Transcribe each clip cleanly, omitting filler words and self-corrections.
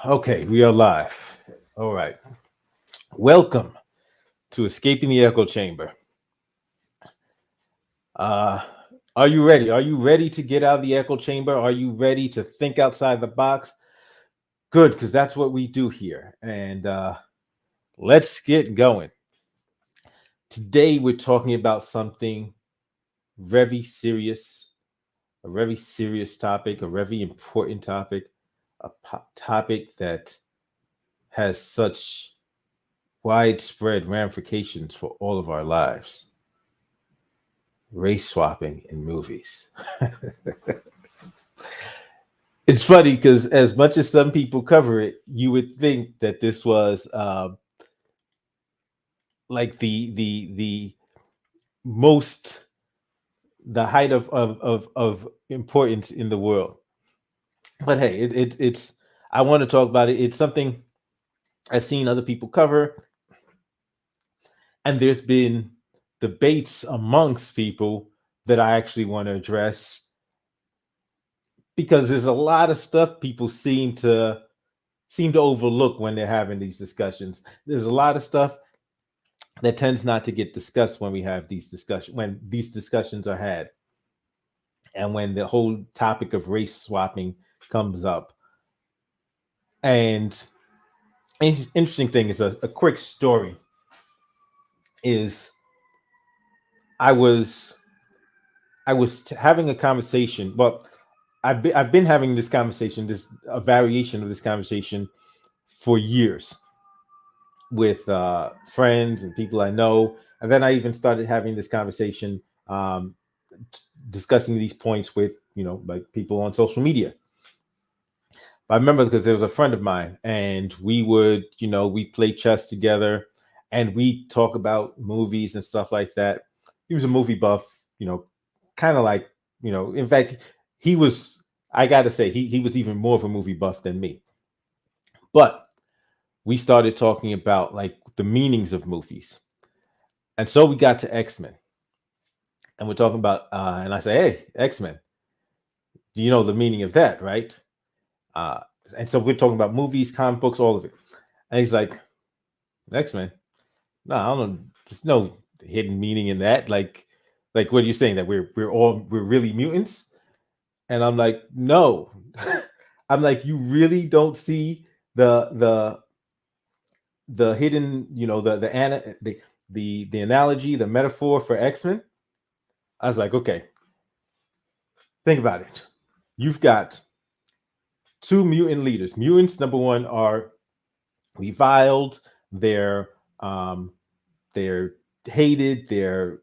Okay, we are live. All right. Welcome to Escaping the Echo Chamber. Uh, are you ready? Are you ready to get out of the echo chamber? Are you ready to think outside the box? Good, because that's what we do here. And let's get going. Today, we're talking about something very serious, a very serious topic, a very important topic, topic that has such widespread ramifications for all of our lives: race swapping in movies. It's funny because as much as some people cover it, you would think that this was like the most the height of importance in the world. But hey, it's I want to talk about it. It's something I've seen other people cover, and there's been debates amongst people that I actually want to address because there's a lot of stuff people seem to overlook when they're having these discussions. There's a lot of stuff that tends not to get discussed when we have these discussions, when these discussions are had, and when the whole topic of race swapping comes up. And interesting thing is a quick story is I was having a conversation. Well, I've been having this conversation, this a variation of this conversation for years with friends and people I know. And then I even started having this conversation, discussing these points with, like people on social media. I remember because there was a friend of mine and we would, we play chess together and we talk about movies and stuff like that. He was a movie buff, kind of like, in fact, he was, I got to say, he was even more of a movie buff than me. But we started talking about like the meanings of movies. And so we got to X-Men and we're talking about, and I say, hey, X-Men, do you know the meaning of that, right? Uh, and so we're talking about movies, comic books, all of it. And he's like, X-Men? No, I don't know. There's no hidden meaning in that. Like what are you saying? That we're really mutants? And I'm like, no. I'm like, you really don't see the the hidden, the analogy, the metaphor for X-Men? I was like, okay, think about it. You've got two mutant leaders. Mutants, number one, are reviled. They're um, they're hated. They're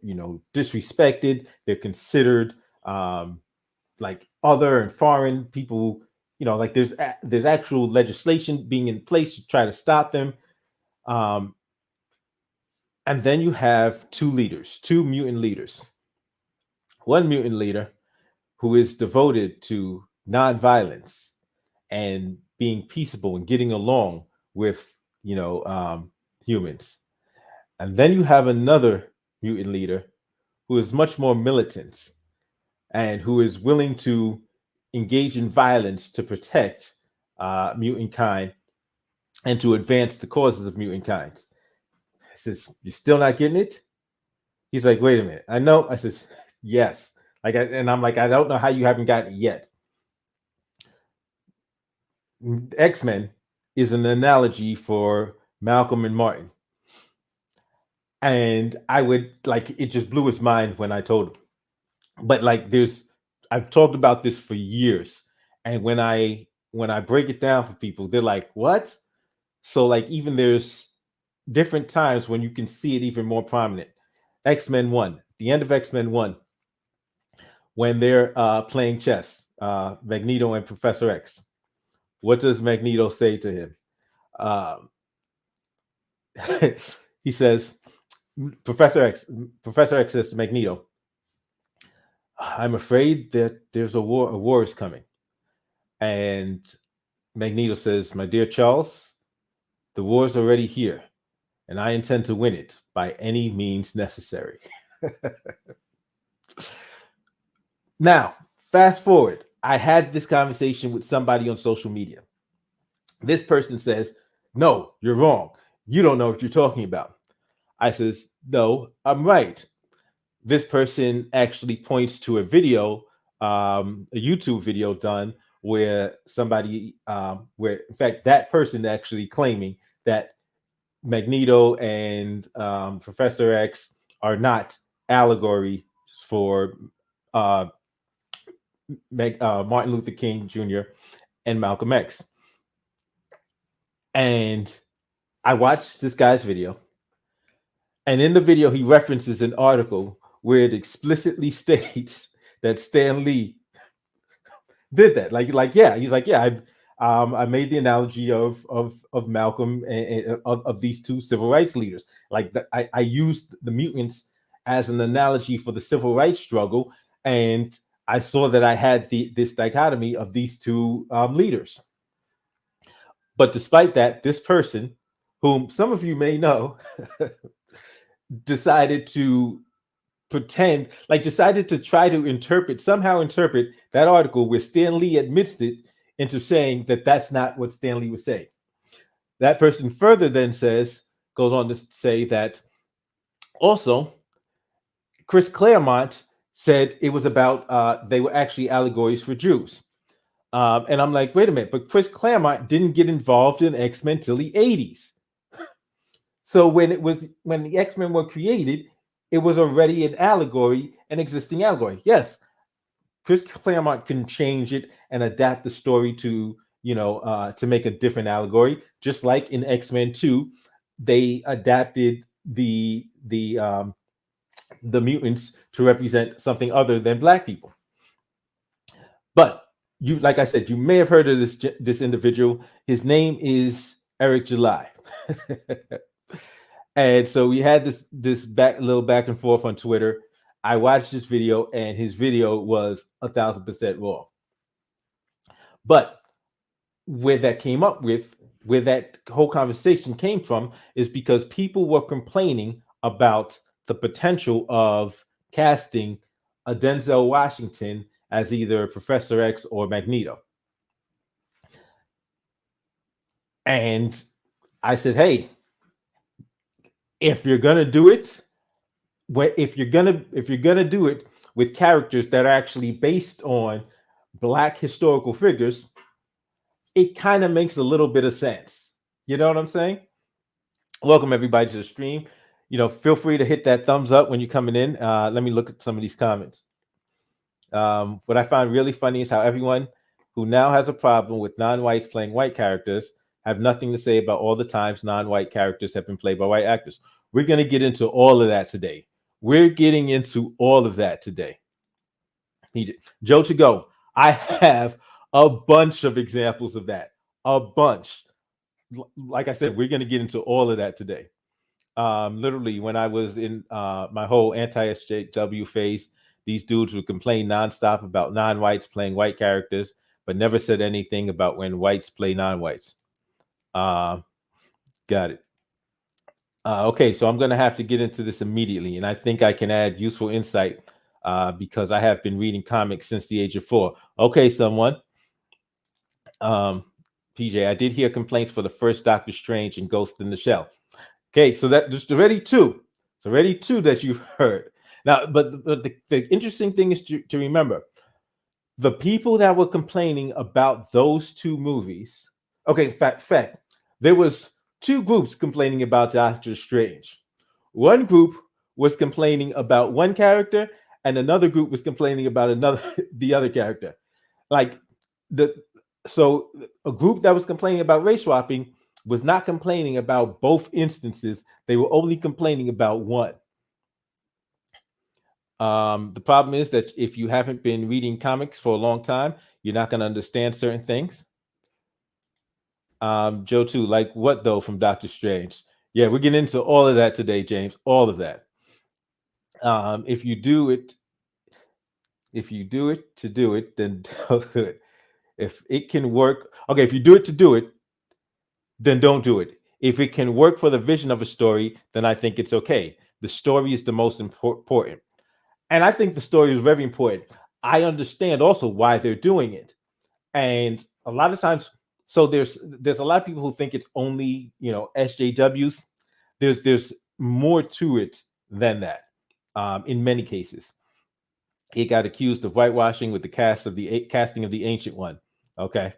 disrespected. They're considered like other and foreign people. Like there's actual legislation being in place to try to stop them. Um, and then you have two leaders, two mutant leaders. One mutant leader who is devoted to nonviolence and being peaceable and getting along with humans. And then you have another mutant leader who is much more militant and who is willing to engage in violence to protect mutant kind and to advance the causes of mutant kind. I says, "You're still not getting it?" He's like, "Wait a minute. I know." I says, "Yes." And I'm like, "I don't know how you haven't gotten it yet." X-Men is an analogy for Malcolm and Martin. And I would like it just blew his mind when I told him. But like I've talked about this for years. And when I break it down for people, they're like, "What?" So like even there's different times when you can see it even more prominent. X-Men 1, the end of X-Men 1, when they're playing chess, Magneto and Professor X. What does Magneto say to him? Um, he says, Professor X, Professor X says to Magneto, "I'm afraid that there's a war. A war is coming." And Magneto says, "My dear Charles, the war is already here, and I intend to win it by any means necessary." Now, fast forward. I had this conversation with somebody on social media, This person says, no, you're wrong. You don't know what you're talking about. I says, no, I'm right. This person actually points to a video, a YouTube video done where somebody, where in fact that person actually claiming that Magneto and Professor X are not allegory for uh, Martin Luther King Jr. and Malcolm X. And I watched this guy's video, and in the video, he references an article where it explicitly states that Stan Lee did that. Yeah, he's like, yeah, I made the analogy of Malcolm and of these two civil rights leaders. I used the mutants as an analogy for the civil rights struggle, and I saw that I had this dichotomy of these two leaders. But despite that, this person, whom some of you may know, decided to decided to try to somehow interpret that article where Stan Lee admits it into saying that that's not what Stan Lee was saying. That person further then goes on to say that also Chris Claremont said it was about they were actually allegories for Jews. And I'm like, wait a minute, but Chris Claremont didn't get involved in X-Men till the 80s. So when the X-Men were created, it was already an existing allegory. Yes, Chris Claremont can change it and adapt the story to make a different allegory. Just like in X-Men 2, they adapted the mutants to represent something other than Black people. But like I said, you may have heard of this individual. His name is Eric July. And so we had this little back and forth on Twitter. I watched this video, and his video was 1,000% wrong. But where that whole conversation came from, is because people were complaining about the potential of casting a Denzel Washington as either Professor X or Magneto. And I said, hey, if you're gonna do it, if you're gonna do it with characters that are actually based on Black historical figures, it kind of makes a little bit of sense. You know what I'm saying? Welcome everybody to the stream. Feel free to hit that thumbs up when you're coming in. Let me look at some of these comments. What I find really funny is how everyone who now has a problem with non-whites playing white characters have nothing to say about all the times non-white characters have been played by white actors. We're going to get into all of that today. Joe to go. I have a bunch of examples of that. A bunch. Like I said, we're going to get into all of that today. Literally, when I was in my whole anti-SJW phase, these dudes would complain nonstop about non-whites playing white characters, but never said anything about when whites play non-whites. Got it. Okay, so I'm going to have to get into this immediately, and I think I can add useful insight because I have been reading comics since the age of 4. Okay, someone. PJ, I did hear complaints for the first Doctor Strange and Ghost in the Shell. Okay, so that just already two. It's already two that you've heard. Now, but the interesting thing is to remember, the people that were complaining about those two movies. Okay, fact, there was two groups complaining about Doctor Strange. One group was complaining about one character, and another group was complaining about the other character. So a group that was complaining about race swapping was not complaining about both instances. They were only complaining about one. The problem is that if you haven't been reading comics for a long time, you're not going to understand certain things. Joe too, like what though from Doctor Strange? Yeah, we're getting into all of that today, James. All of that. If you do it to do it, then don't do it. If it can work, okay. If you do it to do it, then don't do it. If it can work for the vision of a story, then I think it's okay. The story is the most important. And I think the story is very important. I understand also why they're doing it. And a lot of times So there's a lot of people who think it's only, SJWs. There's more to it than that. In many cases, it got accused of whitewashing with the casting of the Ancient One. Okay.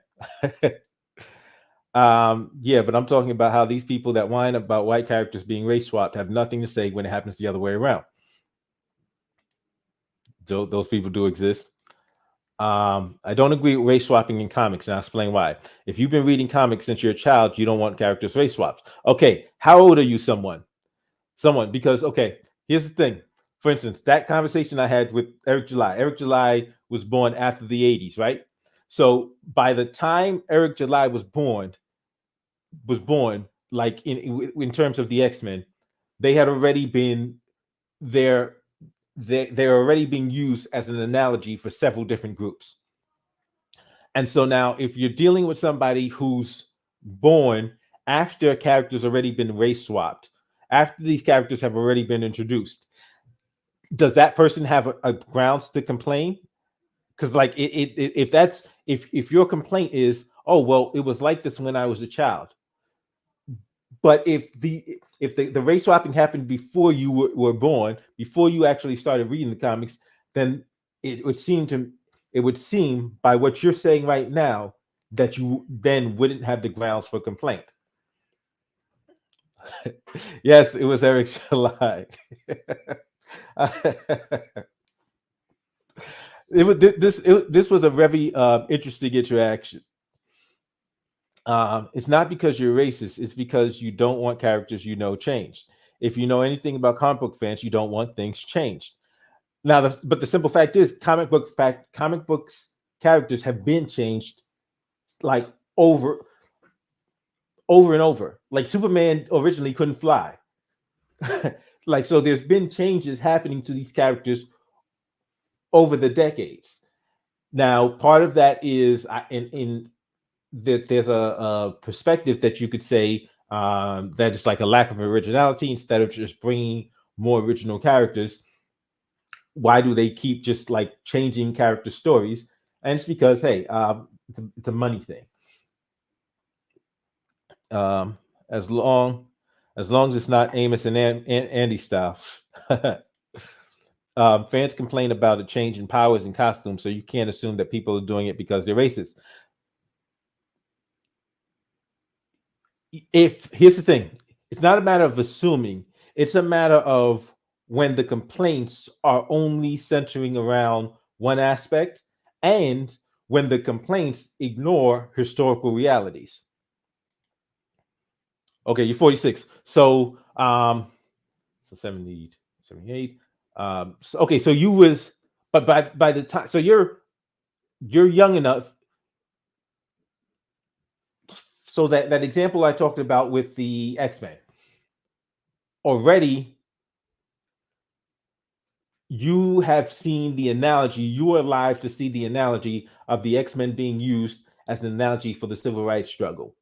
Yeah, but I'm talking about how these people that whine about white characters being race swapped have nothing to say when it happens the other way around. Those people do exist. I don't agree with race swapping in comics, and I'll explain why. If you've been reading comics since you're a child, you don't want characters race swapped. Okay, how old are you, someone? Because, okay, here's the thing. For instance, that conversation I had with Eric July. Eric July was born after the 80s, right? So by the time Eric July was born, like in terms of the X-Men, they had already been there. They're already being used as an analogy for several different groups. And so now, if you're dealing with somebody who's born after a character's already been race swapped, after these characters have already been introduced, does that person have a grounds to complain? Because like if your complaint is, oh well, it was like this when I was a child, but if the race swapping happened before you were born, before you actually started reading the comics, then it would seem by what you're saying right now that you then wouldn't have the grounds for complaint. Yes, it was Eric July. This was a very interesting interaction. It's not because you're racist. It's because you don't want characters changed. If you know anything about comic book fans, you don't want things changed. Now, but the simple fact is, comic books characters have been changed like over and over. Like Superman originally couldn't fly. Like, so there's been changes happening to these characters over the decades. Now, part of that is in that there's a perspective that you could say that it's like a lack of originality. Instead of just bringing more original characters, why do they keep just like changing character stories? And it's because, hey, it's a money thing. As long as it's not Amos and Andy style. Fans complain about a change in powers and costumes, so you can't assume that people are doing it because they're racist. Here's the thing, it's not a matter of assuming, it's a matter of when the complaints are only centering around one aspect, and when the complaints ignore historical realities. Okay, you're 46. So 70, 78. Okay, so you was, but by the time, so you're young enough. So that example I talked about with the X-Men, already you have seen the analogy, you are alive to see the analogy of the X-Men being used as an analogy for the civil rights struggle.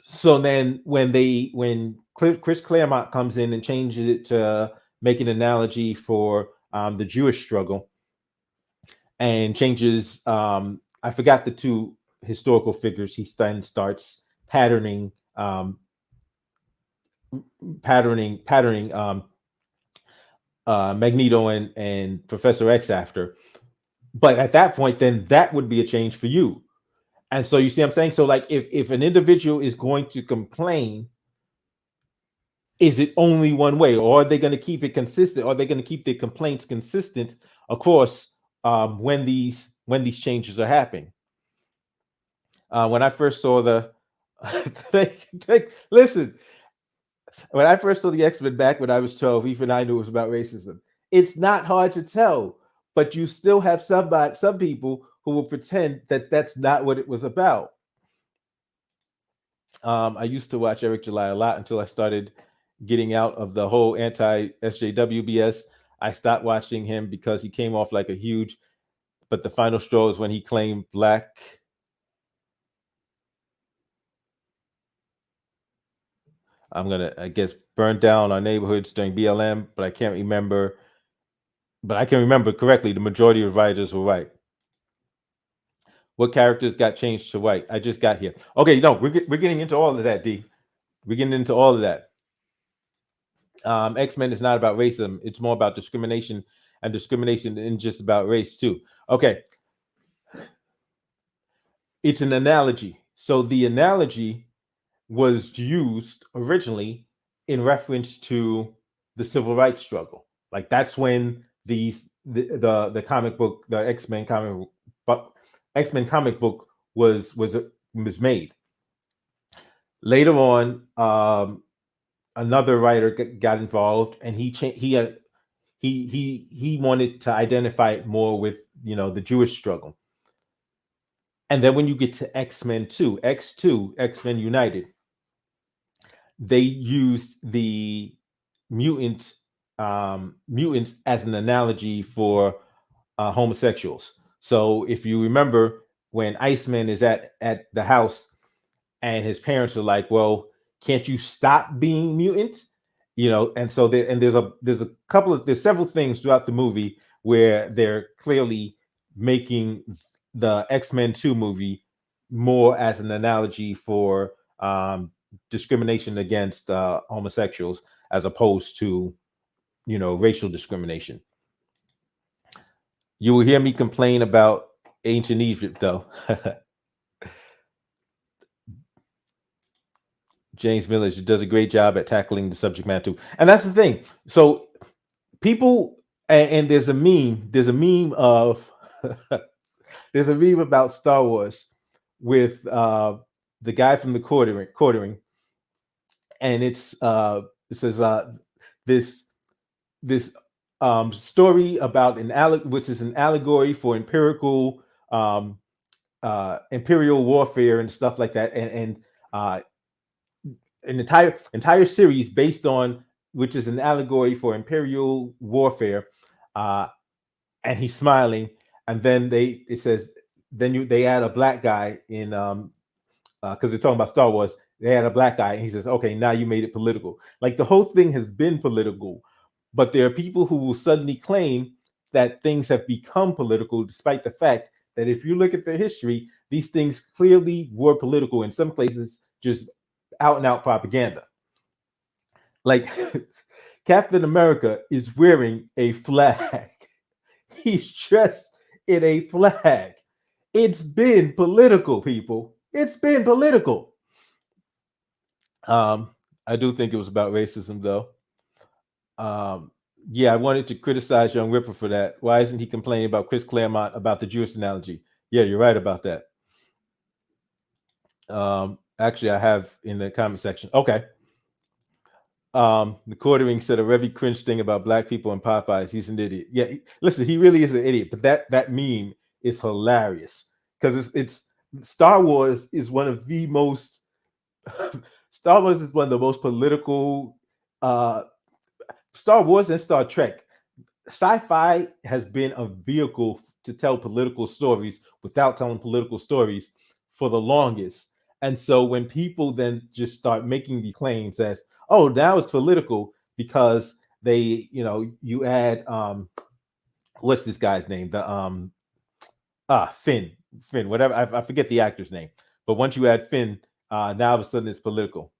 So then when Chris Claremont comes in and changes it to make an analogy for the Jewish struggle, and changes, I forgot the two historical figures, he then starts patterning Magneto and Professor X after. But at that point, then that would be a change for you. And so you see what I'm saying? So like if an individual is going to complain, is it only one way, or are they going to keep it consistent? Are they going to keep their complaints consistent across when these changes are happening? When I first saw the listen, when I first saw the X-Men back when I was 12, even I knew it was about racism. It's not hard to tell, but you still have some people who will pretend that that's not what it was about. I used to watch Eric July a lot until I started getting out of the whole anti-SJW BS. I stopped watching him because he came off like a huge, but the final straw is when he claimed black. I'm gonna, I guess, burn down our neighborhoods during BLM, but I can't remember. But I can remember correctly, the majority of writers were right. What characters got changed to white? I just got here. Okay, no, we're getting into all of that, D. We're getting into all of that. X-Men is not about racism. It's more about discrimination, and discrimination isn't just about race too. Okay, it's an analogy. So the analogy was used originally in reference to the civil rights struggle. Like that's when the comic book, the X-Men comic book was made. Later on, another writer got involved, and he wanted to identify it more with the Jewish struggle. And then when you get to X-Men 2, X2, X-Men United, they used the mutant mutants as an analogy for homosexuals. So if you remember when Iceman is at the house and his parents are like, "Well, can't you stop being mutants?" And so there's several things throughout the movie where they're clearly making the X-Men 2 movie more as an analogy for discrimination against homosexuals as opposed to racial discrimination. You will hear me complain about ancient Egypt, though. James Miller does a great job at tackling the subject matter too, and that's the thing. So people, and there's a meme. There's a meme of there's a meme about Star Wars with the guy from the quartering, and it says this story about which is an allegory for imperial warfare and stuff like that, and an entire series based on which is an allegory for imperial warfare, and he's smiling, and then it says they add a black guy in because they're talking about Star Wars. They had a black guy, and he says, "Okay, now you made it political." Like the whole thing has been political, but there are people who will suddenly claim that things have become political, despite the fact that if you look at the history, these things clearly were political. In some places, just out and out propaganda. Like Captain America is wearing a flag. He's dressed in a flag. It's been political, people. It's been political. I do think it was about racism, though. Yeah, I wanted to criticize Young Ripper for that. Why isn't he complaining about Chris Claremont about the Jewish analogy? Yeah, you're right about that. Actually, I have in the comment section. Okay. The quartering said a very cringe thing about black people and Popeyes. He's an idiot. Yeah, listen, he really is an idiot. But that meme is hilarious because it's Star Wars is one of the most Star Wars is one of the most political. Star Wars and Star Trek, sci-fi has been a vehicle to tell political stories without telling political stories for the longest. And so when people then just start making these claims as, oh, now it's political because you add what's this guy's name? The Finn, whatever. I forget the actor's name. But once you add Finn, now all of a sudden it's political.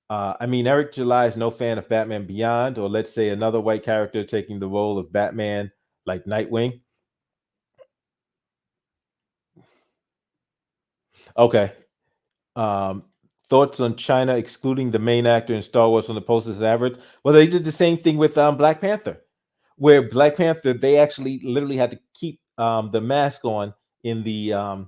I mean, Eric July is no fan of Batman Beyond, or let's say another white character taking the role of Batman, like Nightwing. Okay. Thoughts on China excluding the main actor in Star Wars from the posters average? Well, they did the same thing with Black Panther, where Black Panther they actually literally had to keep the mask on in the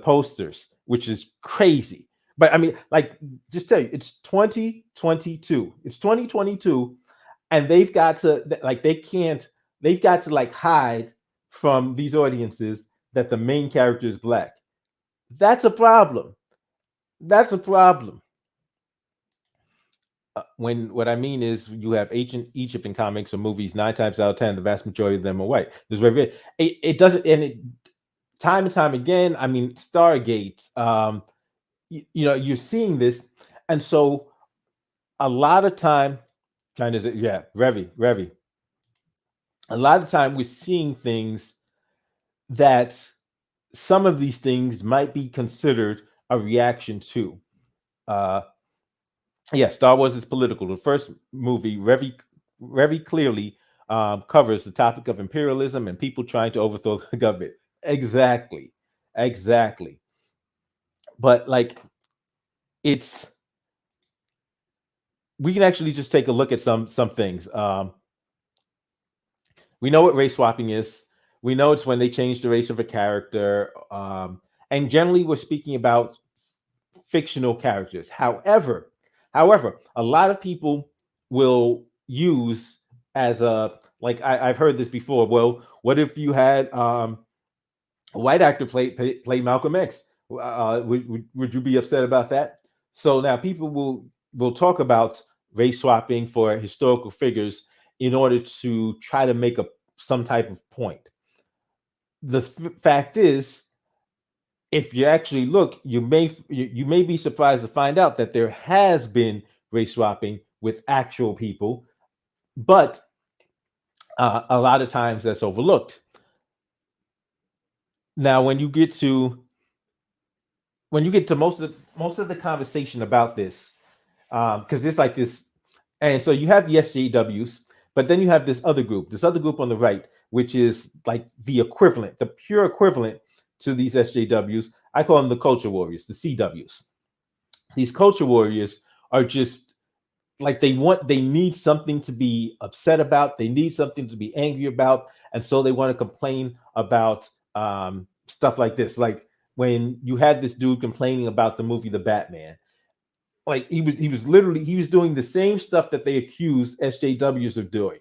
posters, which is crazy. But I mean, like, just tell you, it's 2022. It's 2022, and they've got to like they've got to like hide from these audiences that the main character is black. That's a problem. That's a problem. When what I mean is you have ancient Egypt in comics or movies, 9 times out of 10, the vast majority of them are white. There's very it doesn't and it time and time again. I mean, Stargate. You're seeing this, and so a lot of time, China's yeah, Revy. A lot of time we're seeing things that some of these things might be considered a reaction to. Uh, yeah, Star Wars is political. The first movie very clearly covers the topic of imperialism and people trying to overthrow the government. Exactly, exactly. But like, it's we can actually just take a look at some things. We know what race swapping is. We know it's when they change the race of a character, and generally we're speaking about fictional characters. However, a lot of people will use as a like I've heard this before. Well, what if you had a white actor play Malcolm X? Would you be upset about that? So now people will talk about race swapping for historical figures in order to try to make a some type of point. The fact is, if you actually look, you may be surprised to find out that there has been race swapping with actual people, but a lot of times that's overlooked. Now, when you get to most of the conversation about this, because there's like this, and so you have the SJWs, but then you have this other group on the right, which is like the equivalent, the pure equivalent to these SJWs. I call them the culture warriors, the CWs. These culture warriors are just like they need something to be upset about, they need something to be angry about, and so they want to complain about stuff like this. Like when you had this dude complaining about the movie The Batman, like he was doing the same stuff that they accused SJWs of doing.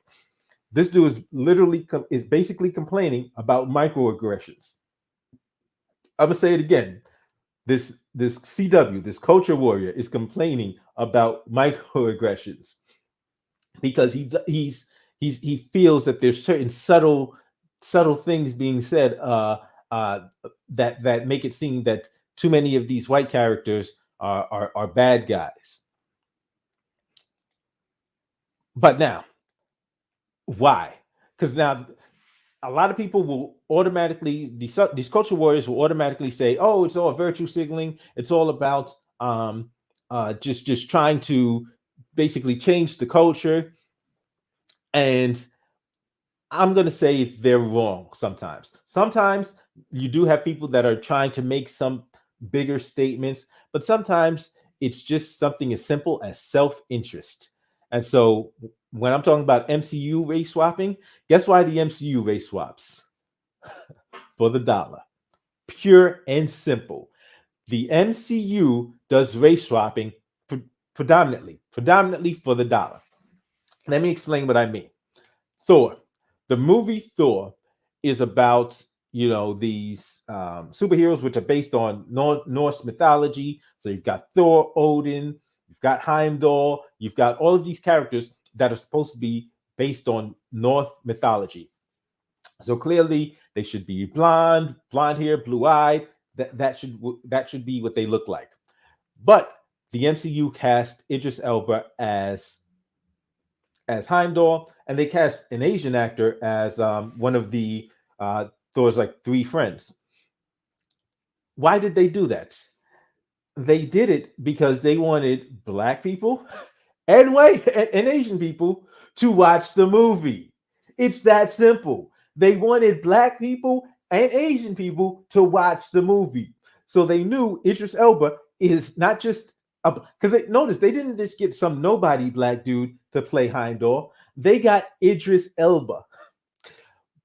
This dude is literally is basically complaining about microaggressions. I'm gonna say it again. This CW, this culture warrior, is complaining about microaggressions because he feels that there's certain subtle things being said uh, that make it seem that too many of these white characters are bad guys. But now, why? Because now a lot of people will automatically these culture warriors will automatically say, "Oh, it's all virtue signaling. It's all about just trying to basically change the culture." And I'm going to say they're wrong sometimes. Sometimes you do have people that are trying to make some bigger statements, but sometimes it's just something as simple as self interest. And so when I'm talking about MCU race swapping, guess why the MCU race swaps? For the dollar. Pure and simple. The MCU does race swapping predominantly for the dollar. Let me explain what I mean. Thor. The movie Thor is about these superheroes which are based on Norse mythology. So you've got Thor, Odin, you've got Heimdall, you've got all of these characters that are supposed to be based on Norse mythology. So clearly they should be blonde hair, blue eyed. That should be what they look like. But the MCU cast Idris Elba as Heimdall, and they cast an Asian actor as one of the Thor's like three friends. Why did they do that? They did it because they wanted black people and white and Asian people to watch the movie. It's that simple. They wanted black people and Asian people to watch the movie. So they knew Idris Elba is not just because they noticed they didn't just get some nobody black dude to play Heimdall. They got Idris Elba.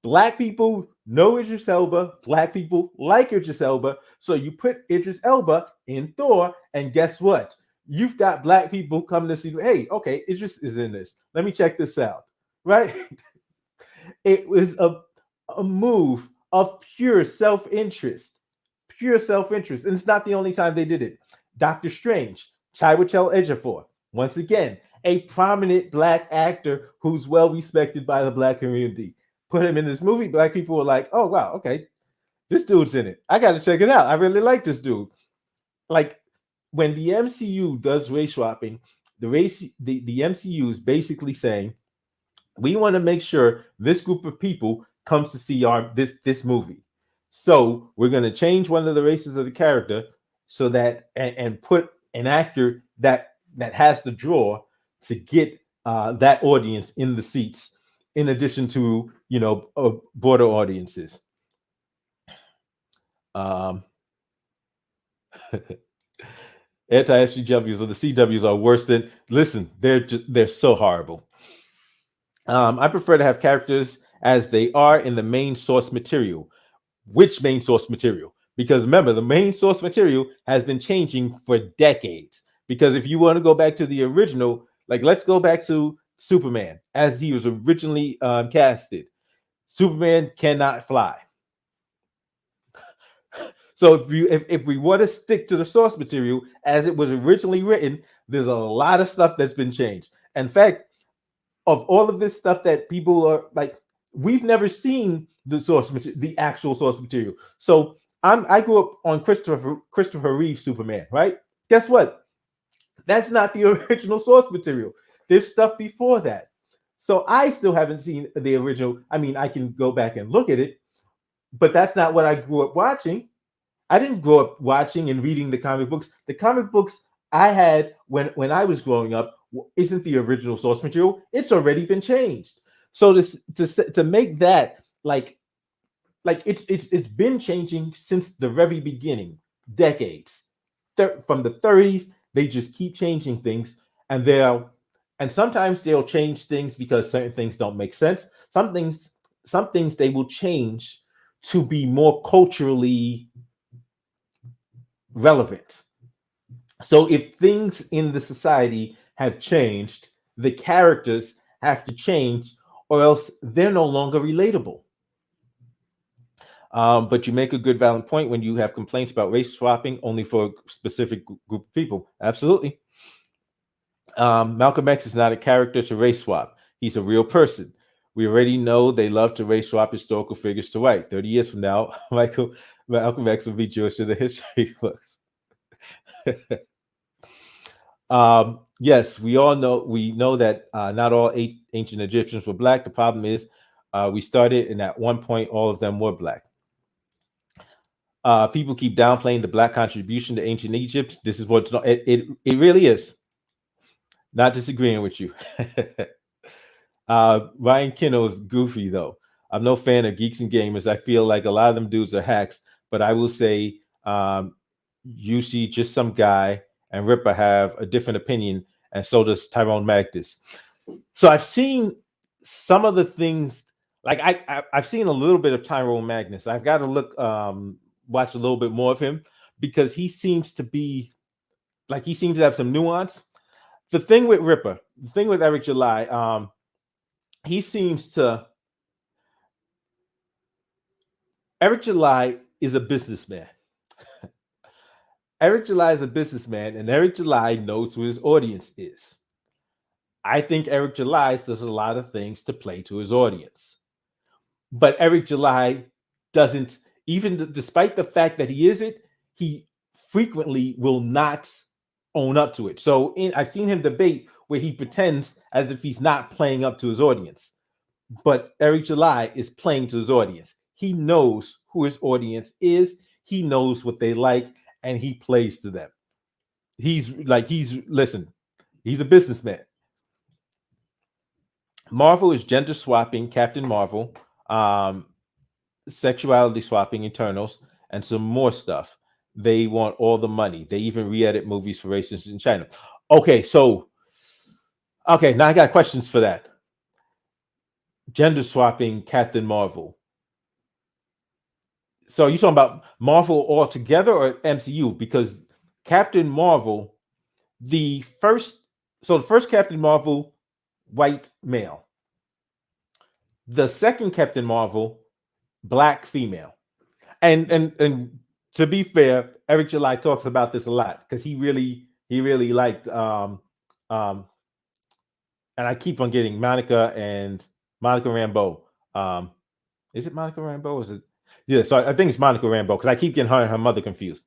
Black people know Idris Elba. Black people like Idris Elba. So you put Idris Elba in Thor, and guess what? You've got black people coming to see, hey, okay, Idris is in this. Let me check this out. Right? It was a move of pure self-interest. Pure self-interest. And it's not the only time they did it. Doctor Strange, Chiwetel Ejiofor, once again, a prominent black actor who's well respected by the black community. Put him in this movie, black people were like, oh wow, okay, this dude's in it. I gotta check it out. I really like this dude. Like when the MCU does race swapping, the MCU is basically saying, we want to make sure this group of people comes to see this movie. So we're going to change one of the races of the character so that and put an actor that has the draw to get that audience in the seats, in addition to broader audiences. Um, Anti-SJWs or the CWs are worse than. Listen, they're so horrible. I prefer to have characters as they are in the main source material. Which main source material? Because remember, the main source material has been changing for decades. Because if you want to go back to the original, like let's go back to Superman as he was originally casted. Superman cannot fly. So if we want to stick to the source material as it was originally written, there's a lot of stuff that's been changed. In fact, of all of this stuff that people are like, we've never seen the actual source material. So I grew up on Christopher Reeve Superman, right? Guess what? That's not the original source material. There's stuff before that. So I still haven't seen the original. I mean, I can go back and look at it, but that's not what I grew up watching. I didn't grow up watching and reading the comic books. The comic books I had when I was growing up isn't the original source material. It's already been changed. So to make that like it's been changing since the very beginning, decades. From the 30s, they just keep changing things, and sometimes they'll change things because certain things don't make sense. Some things they will change to be more culturally relevant. So if things in the society have changed, the characters have to change, or else they're no longer relatable. But you make a good, valid point when you have complaints about race swapping only for a specific group of people. Absolutely. Malcolm X is not a character to race swap. He's a real person. We already know they love to race swap historical figures to white. 30 years from now, Malcolm X will be Jewish in the history books. Yes, we know that not all ancient Egyptians were black. The problem is we started, and at one point, all of them were black. People keep downplaying the black contribution to ancient Egypt. This is what it really is. Not disagreeing with you. Ryan Kinnell's goofy though. I'm no fan of Geeks and Gamers. I feel like a lot of them dudes are hacks, but I will say you see just some guy and Ripper have a different opinion, and so does Tyrone Magnus. So I've seen some of the things, like I've seen a little bit of Tyrone Magnus. I've got to watch a little bit more of him, because he seems to have some nuance. The thing with Ripper, the thing with Eric July, he seems to. Eric July is a businessman. Eric July is a businessman, and Eric July knows who his audience is. I think Eric July does a lot of things to play to his audience. But Eric July doesn't, even despite the fact that he is it, he frequently will not own up to it. So I've seen him debate where he pretends as if he's not playing up to his audience. But Eric July is playing to his audience. He knows who his audience is. He knows what they like, and he plays to them. He's a businessman. Marvel is gender swapping Captain Marvel, sexuality swapping Eternals, and some more stuff. They want all the money. They even re-edit movies for racists in China. Okay, now I got questions for that. Gender swapping Captain Marvel. So are you talking about Marvel altogether or MCU? Because Captain Marvel, the first Captain Marvel, white male. The second Captain Marvel, black female. And to be fair, Eric July talks about this a lot, because he really liked and I keep on getting Monica Rambeau. Is it Monica Rambeau? Is it? Yeah, so I think it's Monica Rambeau, because I keep getting her and her mother confused.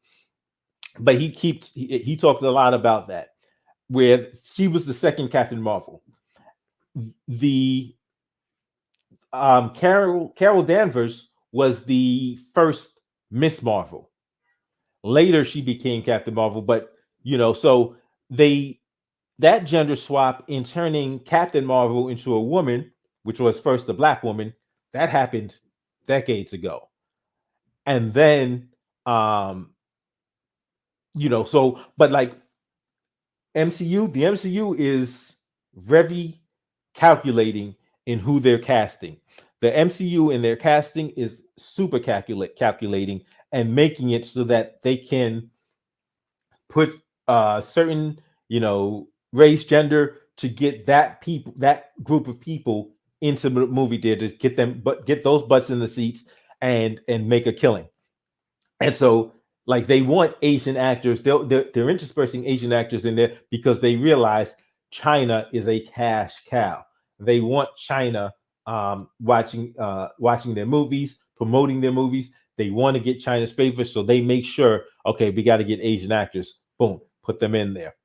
But he talked a lot about that, where she was the second Captain Marvel. The Carol Danvers was the first Miss Marvel. Later, she became Captain Marvel, but so they that gender swap in turning Captain Marvel into a woman, which was first a black woman, that happened decades ago. And then, um, but like the MCU is very calculating in who they're casting. The MCU in their casting is super calculating and making it so that they can put certain, race, gender to get that group of people into the movie theaters, get those butts in the seats and make a killing. And so, like, they want Asian actors. They're interspersing Asian actors in there because they realize China is a cash cow. They want China watching their movies, promoting their movies. They want to get China's favor, so they make sure, okay, we got to get Asian actors. Boom, put them in there.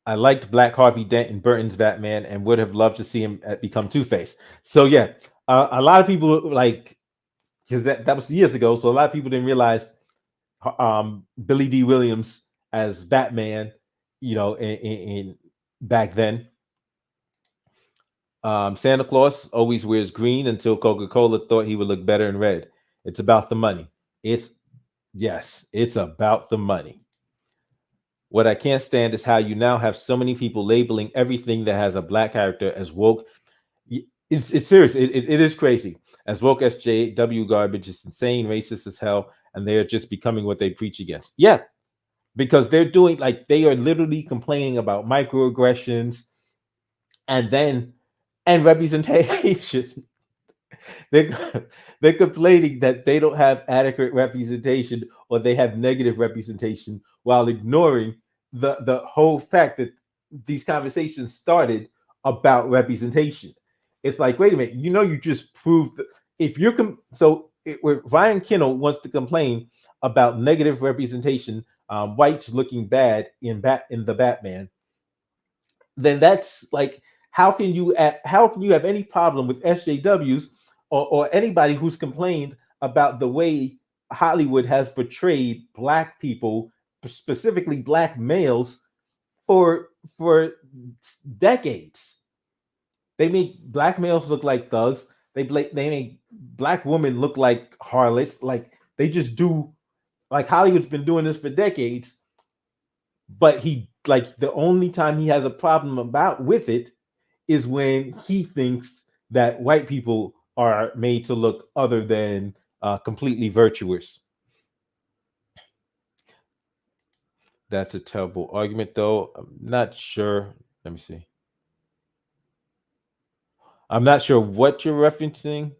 I liked Black Harvey Dent in Burton's Batman and would have loved to see him become Two-Face. So yeah, a lot of people like, because that was years ago, so a lot of people didn't realize Billy D. Williams as Batman, in back then. Santa Claus always wears green until Coca-Cola thought he would look better in red. It's about the money. It's about the money. What I can't stand is how you now have so many people labeling everything that has a black character as woke. It's serious. It is crazy. As woke SJW garbage, it's insane, racist as hell, and they're just becoming what they preach against. Yeah, because they are literally complaining about microaggressions and representation. they're, they're complaining that they don't have adequate representation or they have negative representation while ignoring the whole fact that these conversations started about representation. It's like, wait a minute, you just proved that if you're where Ryan Kinnell wants to complain about negative representation, whites looking bad in the Batman, then that's like, how can you have any problem with SJWs or anybody who's complained about the way Hollywood has portrayed black people, specifically black males, for decades? They make black males look like thugs. They make black women look like harlots. Like, they just do. Like, Hollywood's been doing this for decades, but the only time he has a problem with it is when he thinks that white people are made to look other than completely virtuous. That's a terrible argument, though. I'm not sure. Let me see. I'm not sure what you're referencing.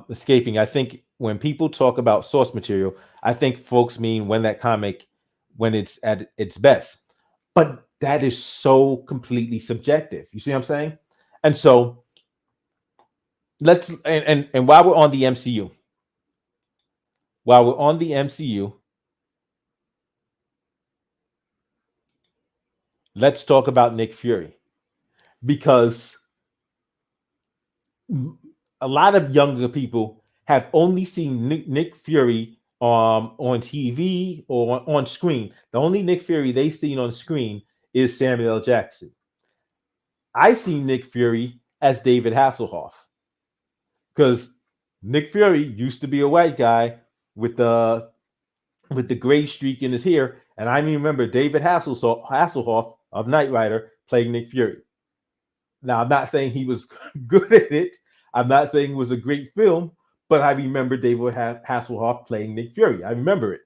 Escaping. I think when people talk about source material, I think folks mean when it's at its best. But that is so completely subjective. You see what I'm saying? And so and while we're on the MCU, let's talk about Nick Fury, because a lot of younger people have only seen Nick Fury on TV or on screen. The only Nick Fury they've seen on screen is Samuel L. Jackson. I've seen Nick Fury as David Hasselhoff, because Nick Fury used to be a white guy with the gray streak in his hair, and I remember David Hasselhoff of Knight Rider playing Nick Fury. Now, I'm not saying he was good at it. I'm not saying it was a great film, but I remember David Hasselhoff playing Nick Fury. I remember it.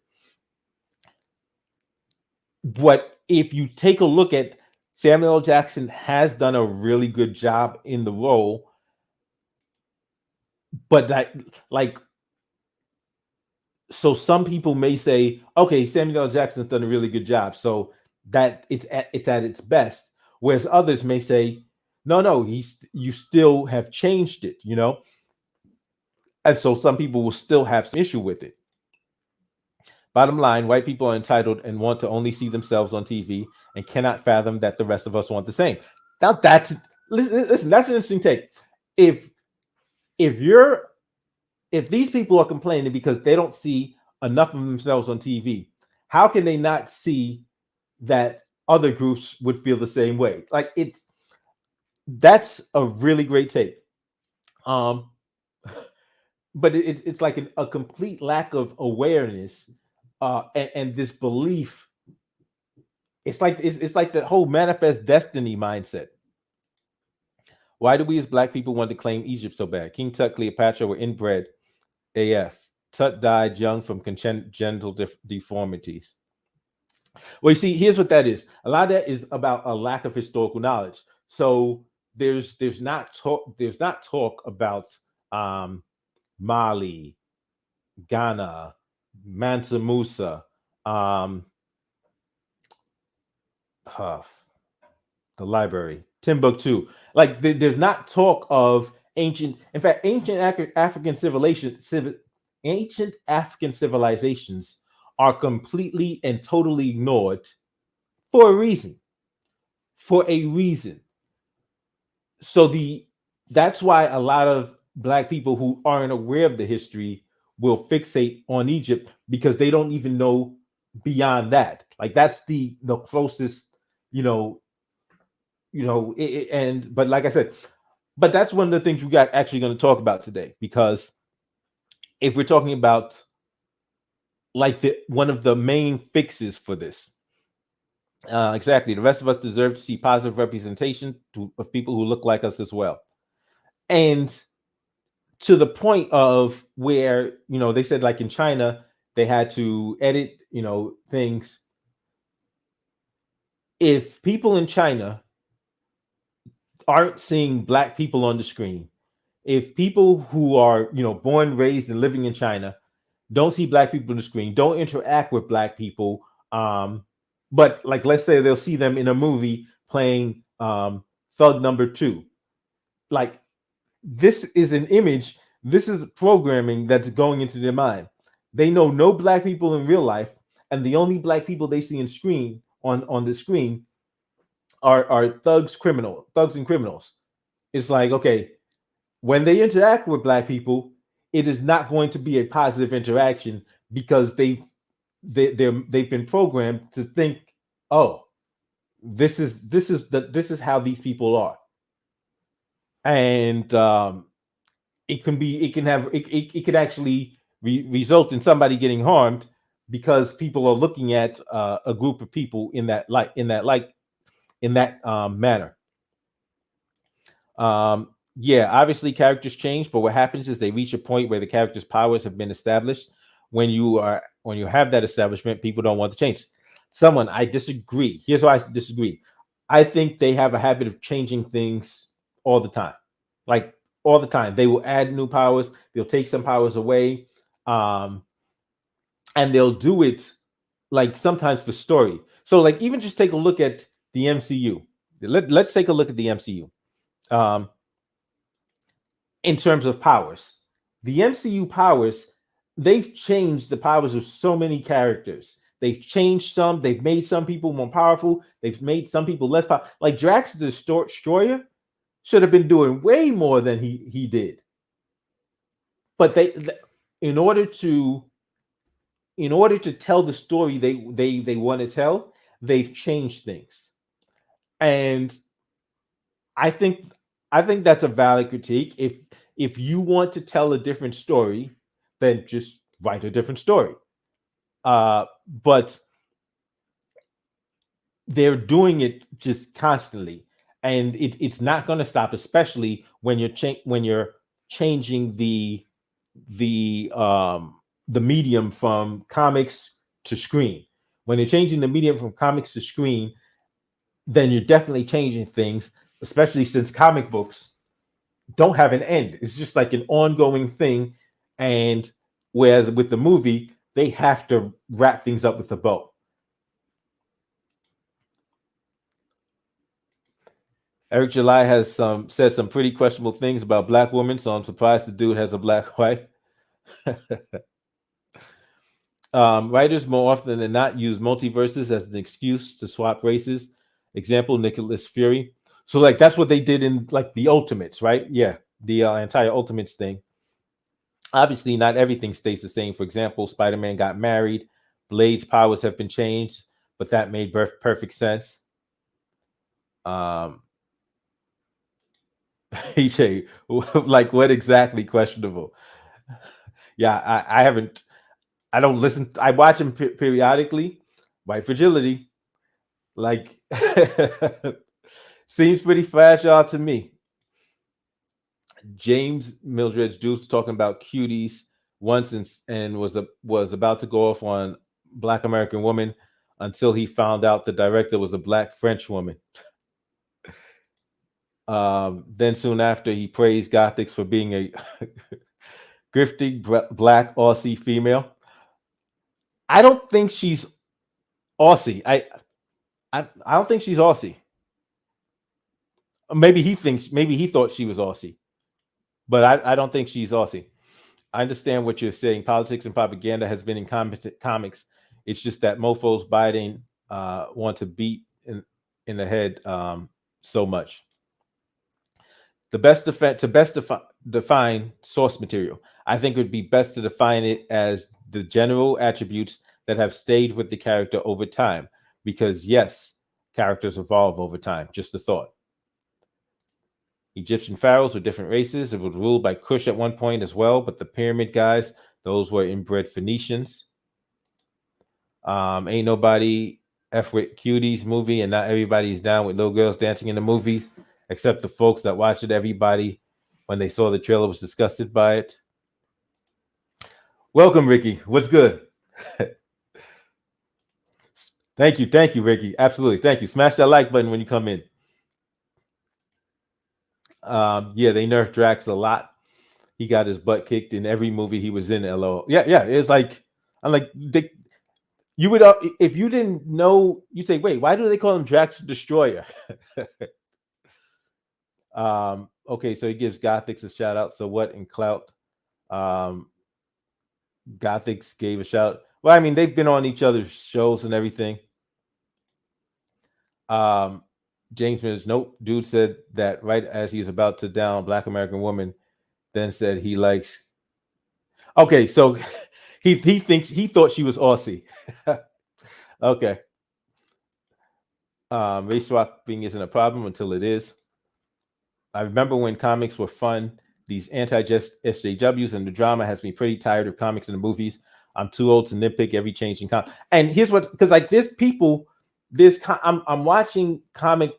But if you take a look at Samuel L. Jackson, has done a really good job in the role, but so some people may say, okay, Samuel L. Jackson's done a really good job, so that it's at its best. Whereas others may say, no, you still have changed it, and so some people will still have some issue with it. Bottom line, white people are entitled and want to only see themselves on TV and cannot fathom that the rest of us want the same. Now listen, that's an interesting take. if you're if these people are complaining because they don't see enough of themselves on TV, how can they not see that other groups would feel the same way? Like that's a really great take. Um, but it's like a complete lack of awareness, and this belief. It's like the whole manifest destiny mindset. Why do we as black people want to claim Egypt so bad? King Tut, Cleopatra were inbred AF. Tut died young from congenital deformities. Well, you see, here's what that is. A lot of that is about a lack of historical knowledge. So there's not talk about um, Mali, Ghana, Mansa Musa, um, huh, the library, Timbuktu. Like there's not talk of ancient. In fact, African ancient African civilizations are completely and totally ignored for a reason. For a reason. So that's why a lot of black people who aren't aware of the history will fixate on Egypt because they don't even know beyond that. Like that's the closest, you know, and but like I said, but that's one of the things we got actually going to talk about today because if we're talking about like the one of the main fixes for this, exactly, the rest of us deserve to see positive representation of people who look like us as well, and to the point of where they said like in China they had to edit things. If people in China aren't seeing black people on the screen, if people who are born, raised, and living in China don't see black people on the screen, don't interact with black people, but like let's say they'll see them in a movie playing Thug Number Two, like this is an image, this is programming that's going into their mind. They know no black people in real life, and the only black people they see on the screen are thugs and criminals. It's like, okay, when they interact with black people, it is not going to be a positive interaction because they've been programmed to think, oh, this is how these people are, and it could actually result in somebody getting harmed because people are looking at a group of people in that manner. Yeah, obviously characters change, but what happens is they reach a point where the character's powers have been established. When you have that establishment, people don't want to change. I disagree. Here's why I disagree. I think they have a habit of changing things all the time. Like all the time. They will add new powers, they'll take some powers away. And they'll do it like sometimes for story. So like even just take a look at the MCU. Let's take a look at the MCU. Um, in terms of powers. The MCU powers, they've changed the powers of so many characters. They've changed some, they've made some people more powerful, they've made some people less powerful. Like Drax the Destroyer should have been doing way more than he did. But in order to tell the story they want to tell, they've changed things. And I think that's a valid critique. If you want to tell a different story, then just write a different story. But they're doing it just constantly, and it's not going to stop, especially when you're changing the medium from comics to screen. When you're changing the medium from comics to screen, then you're definitely changing things, especially since comic books don't have an end. It's just like an ongoing thing. And whereas with the movie, they have to wrap things up with a bow. Eric July has said some pretty questionable things about black women, so I'm surprised the dude has a black wife. Writers more often than not use multiverses as an excuse to swap races. Example, Nicholas Fury. So like that's what they did in like the Ultimates, right? Yeah. the entire Ultimates thing. Obviously, not everything stays the same. For example, Spider-Man got married, Blade's powers have been changed, but that made perfect sense. Um, HA, like what exactly questionable? Yeah, I haven't. I don't listen. I watch him periodically. White fragility, like, seems pretty fragile to me. James Mildred's Juice talking about cuties once and was about to go off on Black American Woman until he found out the director was a Black French woman. Then soon after, he praised Gothics for being a grifting Black Aussie female. I don't think she's Aussie. I don't think she's Aussie. Maybe he thought she was Aussie, but I don't think she's Aussie. I understand what you're saying. Politics and propaganda has been in comics. It's just that mofo's Biden want to beat in the head so much. The best define source material. I think it would be best to define it as the general attributes that have stayed with the character over time. Because yes, characters evolve over time. Just a thought. Egyptian pharaohs were different races. It was ruled by Kush at one point as well, but the pyramid guys, those were inbred Phoenicians. Ain't nobody F with cuties movie, and not everybody's down with little girls dancing in the movies, except the folks that watched it. Everybody, when they saw the trailer, was disgusted by it. Welcome, Ricky. What's good? Thank you, Ricky. Absolutely, thank you. Smash that like button when you come in. Yeah, they nerfed Drax a lot. He got his butt kicked in every movie he was in. LO. Yeah. It's like I'm like you would if you didn't know, you say, wait, why do they call him Drax Destroyer? Okay, so he gives Gothics a shout out. So what in clout? Gothics gave a shout. Well, I mean, they've been on each other's shows and everything. James Mills, nope. Dude said that right as he was about to down Black American Woman, then said he likes. Okay, so he thought she was Aussie. Okay. Race swapping isn't a problem until it is. I remember when comics were fun. These anti-SJWs and the drama has me pretty tired of comics and the movies. I'm too old to nitpick every change in comic. And here's what, because like there's people, I'm watching comic.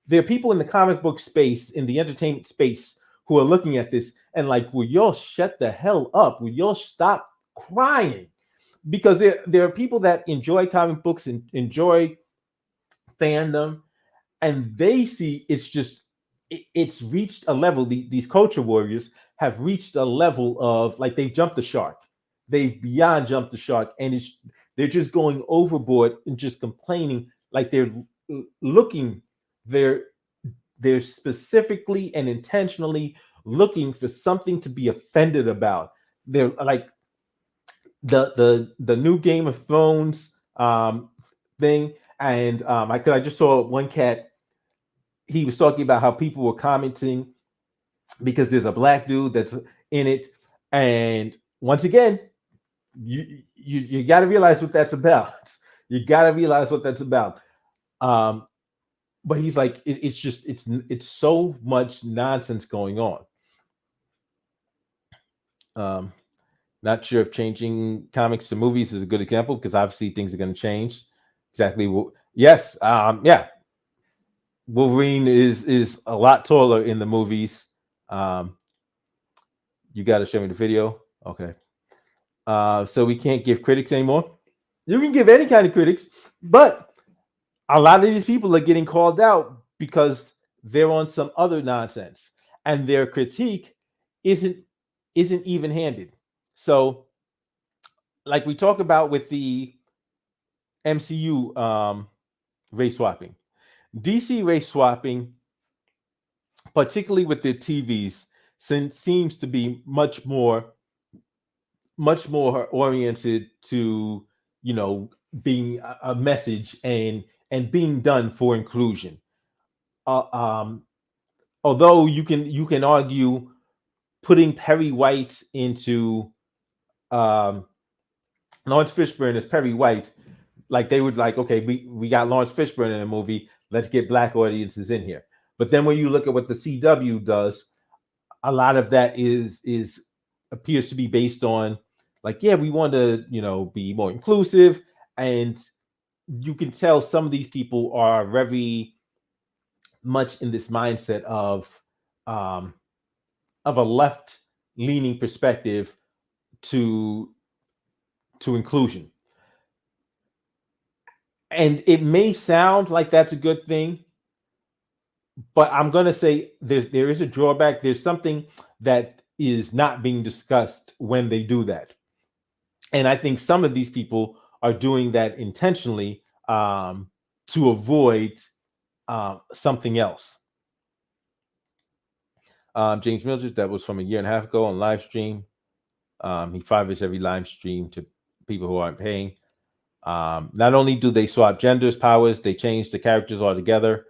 There are people in the comic book space, in the entertainment space, who are looking at this and like, will y'all shut the hell up? Will y'all stop crying? Because there are people that enjoy comic books and enjoy fandom, and they see it's reached a level. These culture warriors have reached a level of like they've jumped the shark. They've beyond jumped the shark, and they're just going overboard and just complaining like they're looking. They're specifically and intentionally looking for something to be offended about. They're like the new Game of Thrones thing, and I just saw one cat. He was talking about how people were commenting because there's a black dude that's in it, and once again, you got to realize what that's about. You got to realize what that's about. But he's like, it's so much nonsense going on. Not sure if changing comics to movies is a good example because obviously things are going to change. Exactly. Yes. Yeah. Wolverine is a lot taller in the movies. You got to show me the video. Okay. So we can't give critics anymore. You can give any kind of critics, but a lot of these people are getting called out because they're on some other nonsense, and their critique isn't even handed. So, like we talk about with the MCU race swapping, DC race swapping, particularly with their TVs, seems to be much more oriented to being a message and being done for inclusion. Although you can argue putting Perry White into um, Lawrence Fishburne as Perry White, like they would like, okay, we got Lawrence Fishburne in a movie, let's get black audiences in here. But then when you look at what the CW does, a lot of that is appears to be based on like, yeah, we want to, be more inclusive, and you can tell some of these people are very much in this mindset um, of a left leaning perspective to inclusion. And it may sound like that's a good thing, but I'm going to say there is a drawback. There's something that is not being discussed when they do that. And I think some of these people are doing that intentionally to avoid something else. James Mildred, that was from a year and a half ago on live stream. He fires every live stream to people who aren't paying. Not only do they swap genders, powers, they change the characters altogether.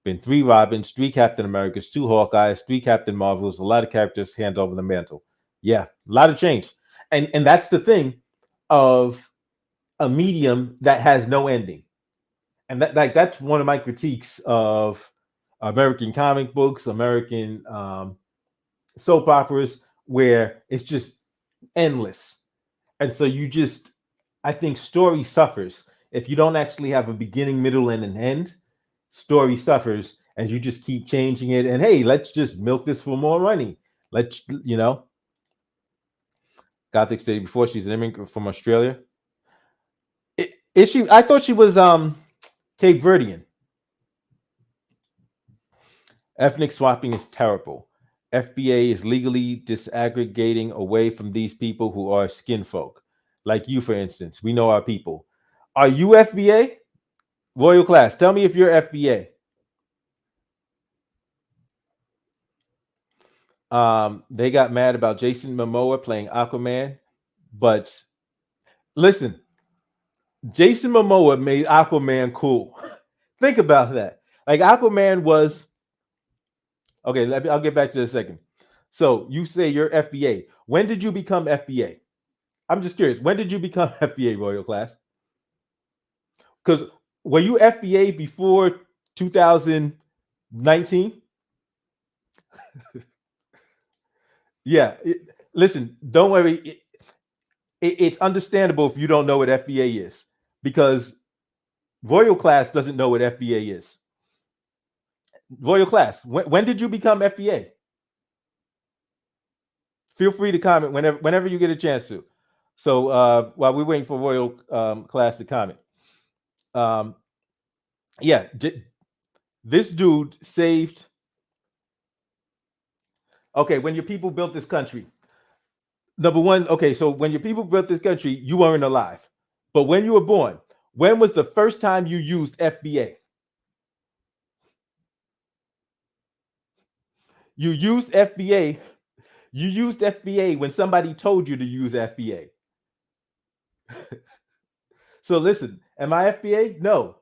Been 3 Robins, 3 Captain Americas, 2 Hawkeyes, 3 Captain Marvels, a lot of characters hand over the mantle. Yeah, a lot of change. And that's the thing of a medium that has no ending. And that's one of my critiques of American comic books, American soap operas, where it's just endless. And so I think story suffers if you don't actually have a beginning, middle, and an end. Story suffers, and you just keep changing it. And hey, let's just milk this for more money. Let's, Gothic City before, she's an immigrant from Australia. Is she? I thought she was Cape Verdean. Ethnic swapping is terrible. FBA is legally disaggregating away from these people who are skin folk. Like you, for instance. We know our people. Are you FBA? Royal Class, tell me if you're FBA. They got mad about Jason Momoa playing Aquaman, but listen, Jason Momoa made Aquaman cool. Think about that. Like Aquaman was okay. I'll get back to this in a second. So you say you're FBA. When did you become FBA? I'm just curious. When did you become FBA, Royal Class? Because were you FBA before 2019? Yeah. Listen, don't worry. It's understandable if you don't know what FBA is, because Royal Class doesn't know what FBA is. Royal Class, when did you become FBA? Feel free to comment whenever you get a chance to. So while we're waiting for Royal Class to comment, yeah, this dude saved. Okay, when your people built this country, number one, okay, so when your people built this country, you weren't alive. But when you were born, when was the first time you used FBA? You used FBA. You used FBA when somebody told you to use FBA. So listen, am I FBA? No.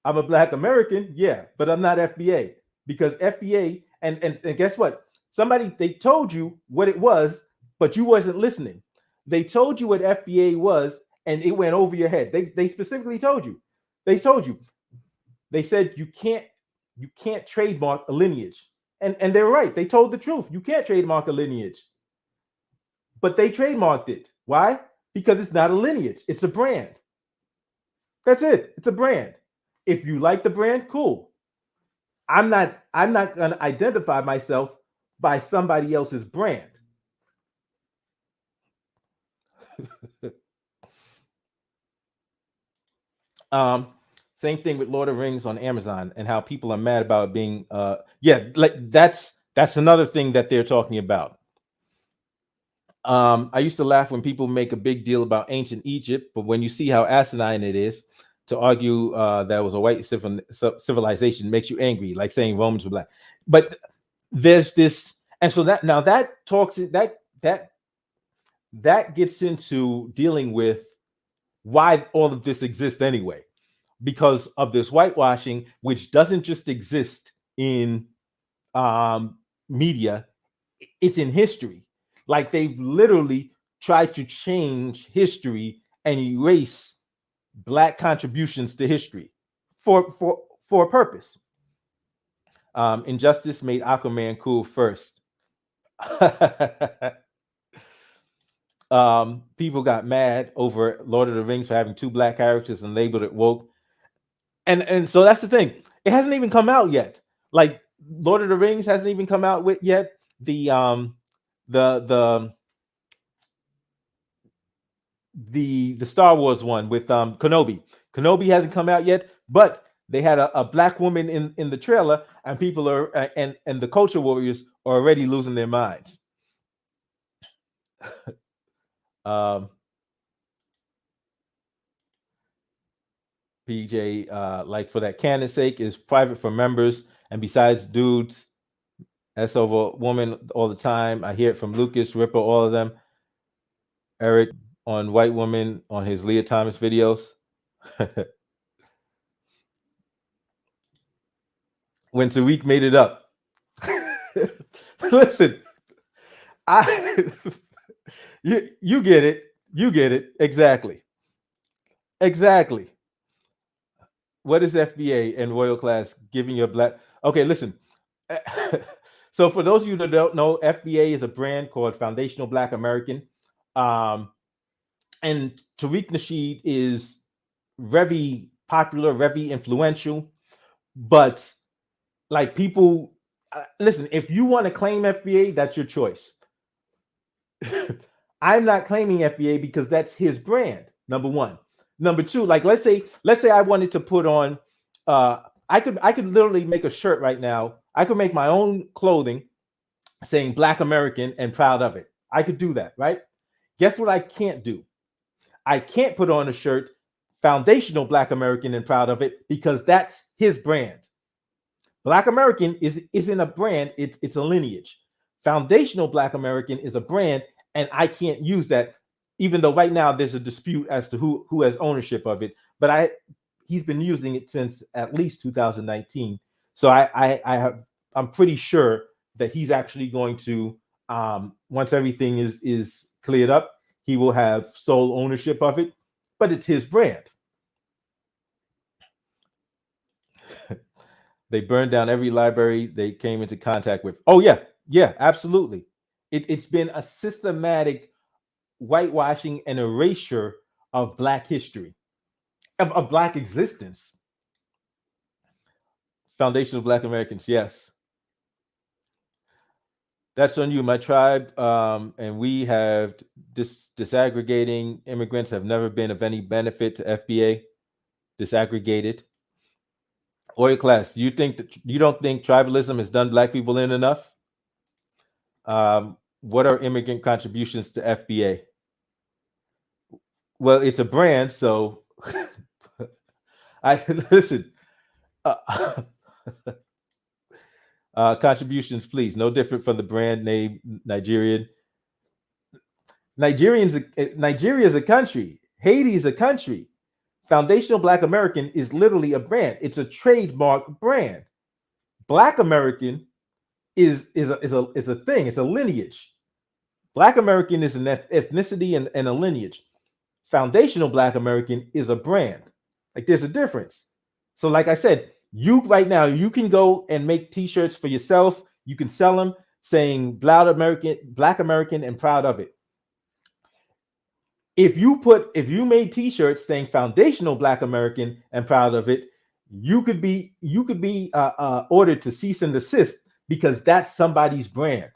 I'm a Black American, yeah, but I'm not FBA, because FBA and guess what? They told you what it was, but you wasn't listening. They told you what FBA was, and it went over your head. They specifically told you. They told you. They said you can't trademark a lineage. And they're right. They told the truth. You can't trademark a lineage. But they trademarked it. Why? Because it's not a lineage. It's a brand. That's it. It's a brand. If you like the brand, cool. I'm not going to identify myself by somebody else's brand. Same thing with Lord of the Rings on Amazon and how people are mad about being like that's another thing that they're talking about. I used to laugh when people make a big deal about ancient Egypt, but when you see how asinine it is to argue that was a white civilization, makes you angry, like saying Romans were black. But there's this, and so that now that talks that gets into dealing with why all of this exists anyway, because of this whitewashing, which doesn't just exist in media, it's in history. Like they've literally tried to change history and erase black contributions to history for a purpose. Injustice made Aquaman cool first. People got mad over Lord of the Rings for having two black characters and labeled it woke. And so that's the thing. It hasn't even come out yet. Like Lord of the Rings hasn't even come out with yet. The Star Wars one with Kenobi. Kenobi hasn't come out yet, but they had a black woman in the trailer, and people are and the culture warriors are already losing their minds. PJ, like for that canon's sake, is private for members, and besides dudes, that's over woman all the time. I hear it from Lucas, Ripper, all of them. Eric on white woman on his Leah Thomas videos. When Tariq made it up. Listen, you get it. You get it. Exactly. What is FBA and Royal Class giving your black? Okay, listen. So for those of you that don't know, FBA is a brand called Foundational Black American. And Tariq Nasheed is very popular, very influential. But like people, listen, if you want to claim FBA, that's your choice. I'm not claiming FBA because that's his brand, number one. Number two, like let's say I wanted to put on I could literally make a shirt right now. I could make my own clothing saying Black American and proud of it. I could do that, right? Guess what I can't do? I can't put on a shirt Foundational Black American and proud of it because that's his brand. Black American isn't a brand, it's a lineage. Foundational Black American is a brand, and I can't use that, even though right now there's a dispute as to who has ownership of it. But he's been using it since at least 2019. So I'm pretty sure that he's actually going to once everything is cleared up, he will have sole ownership of it. But it's his brand. They burned down every library they came into contact with. Oh yeah, absolutely. It's been a systematic whitewashing and erasure of Black history, of Black existence. Foundation of Black Americans, yes. That's on you. My tribe and we have disaggregating immigrants have never been of any benefit to FBA. Disaggregated. Oil Class, you don't think tribalism has done Black people in enough? What are immigrant contributions to FBA? Well, it's a brand, so I listen. Contributions, please. No different from the brand name Nigerian. Nigeria is a country. Haiti is a country. Foundational Black American is literally a brand. It's a trademark brand. Black American is a thing. It's a lineage. Black American is an ethnicity and a lineage. Foundational Black American is a brand. Like there's a difference. So like I said, you right now, you can go and make t-shirts for yourself. You can sell them saying Black American and proud of it. If you made t-shirts saying Foundational Black American and proud of it, you could be ordered to cease and desist because that's somebody's brand.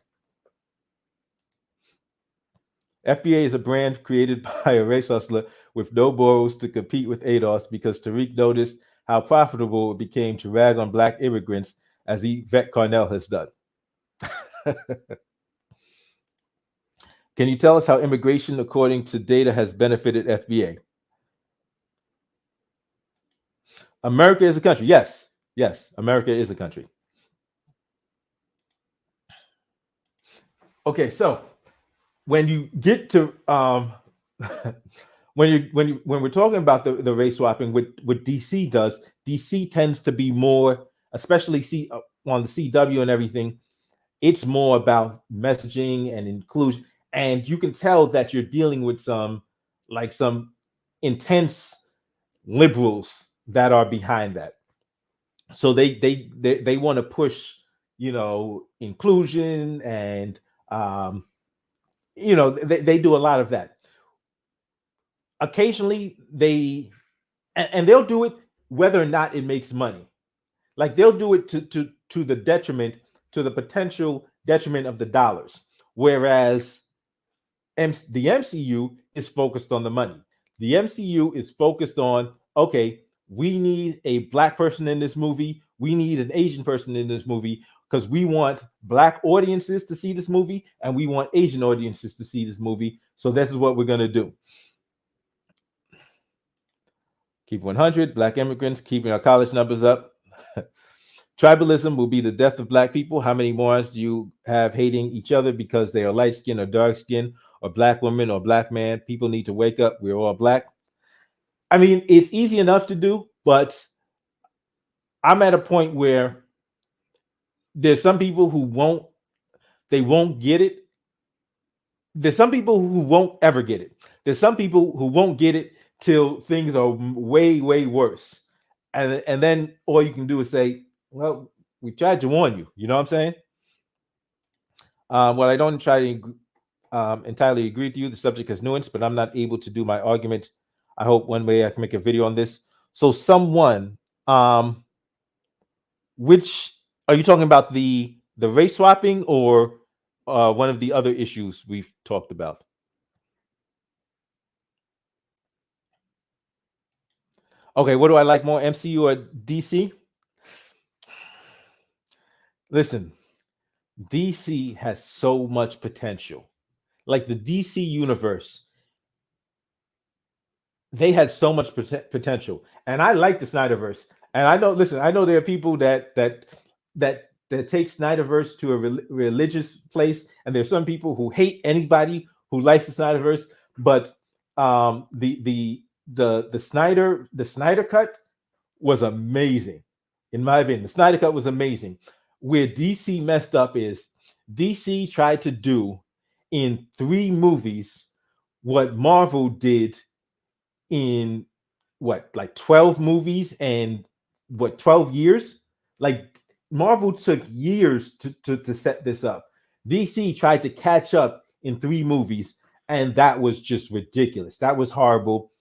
FBA is a brand created by a race hustler with no morals to compete with ADOS because Tariq noticed how profitable it became to rag on Black immigrants as Yvette Carnell has done. Can you tell us how immigration, according to data, has benefited FBA? America is a country. Yes, America is a country. Okay, so when you get to when we're talking about the race swapping, what DC does, DC tends to be more, especially on the CW and everything, it's more about messaging and inclusion. and you can tell that you're dealing with some intense liberals that are behind that. So they want to push, inclusion, and um, they do a lot of that. Occasionally and they'll do it whether or not it makes money. Like they'll do it to the detriment, to the potential detriment of the dollars. Whereas the MCU is focused on the money. The MCU is focused on, okay, we need a black person in this movie. We need an Asian person in this movie because we want black audiences to see this movie and we want Asian audiences to see this movie. So this is what we're going to do. Keep 100, black immigrants, keeping our college numbers up. Tribalism will be the death of black people. How many morons do you have hating each other because they are light skin or dark skin, or black women or black man? People need to wake up. We're all black. I mean, it's easy enough to do, but I'm at a point where there's some people who won't get it. There's some people who won't ever get it. There's some people who won't get it till things are way, way worse. And then all you can do is say, well, we tried to warn you. You know what I'm saying? Well, I don't try to entirely agree with you. The subject has nuance, but I'm not able to do my argument. I hope one way I can make a video on this. So someone, which are you talking about, the race swapping or one of the other issues we've talked about? Okay, what do I like more, MCU or DC? Listen, DC has so much potential. Like the DC universe, they had so much potential, and I like the Snyderverse. And I know, listen, I know there are people that take Snyderverse to a religious place, and there's some people who hate anybody who likes the Snyderverse. But the Snyder cut was amazing, in my opinion. The Snyder cut was amazing. Where DC messed up is DC tried to do in 3 movies what Marvel did in what, like 12 movies and what, 12 years. Like Marvel took years to set this up. DC tried to catch up in 3 movies, and that was just ridiculous. That was horrible.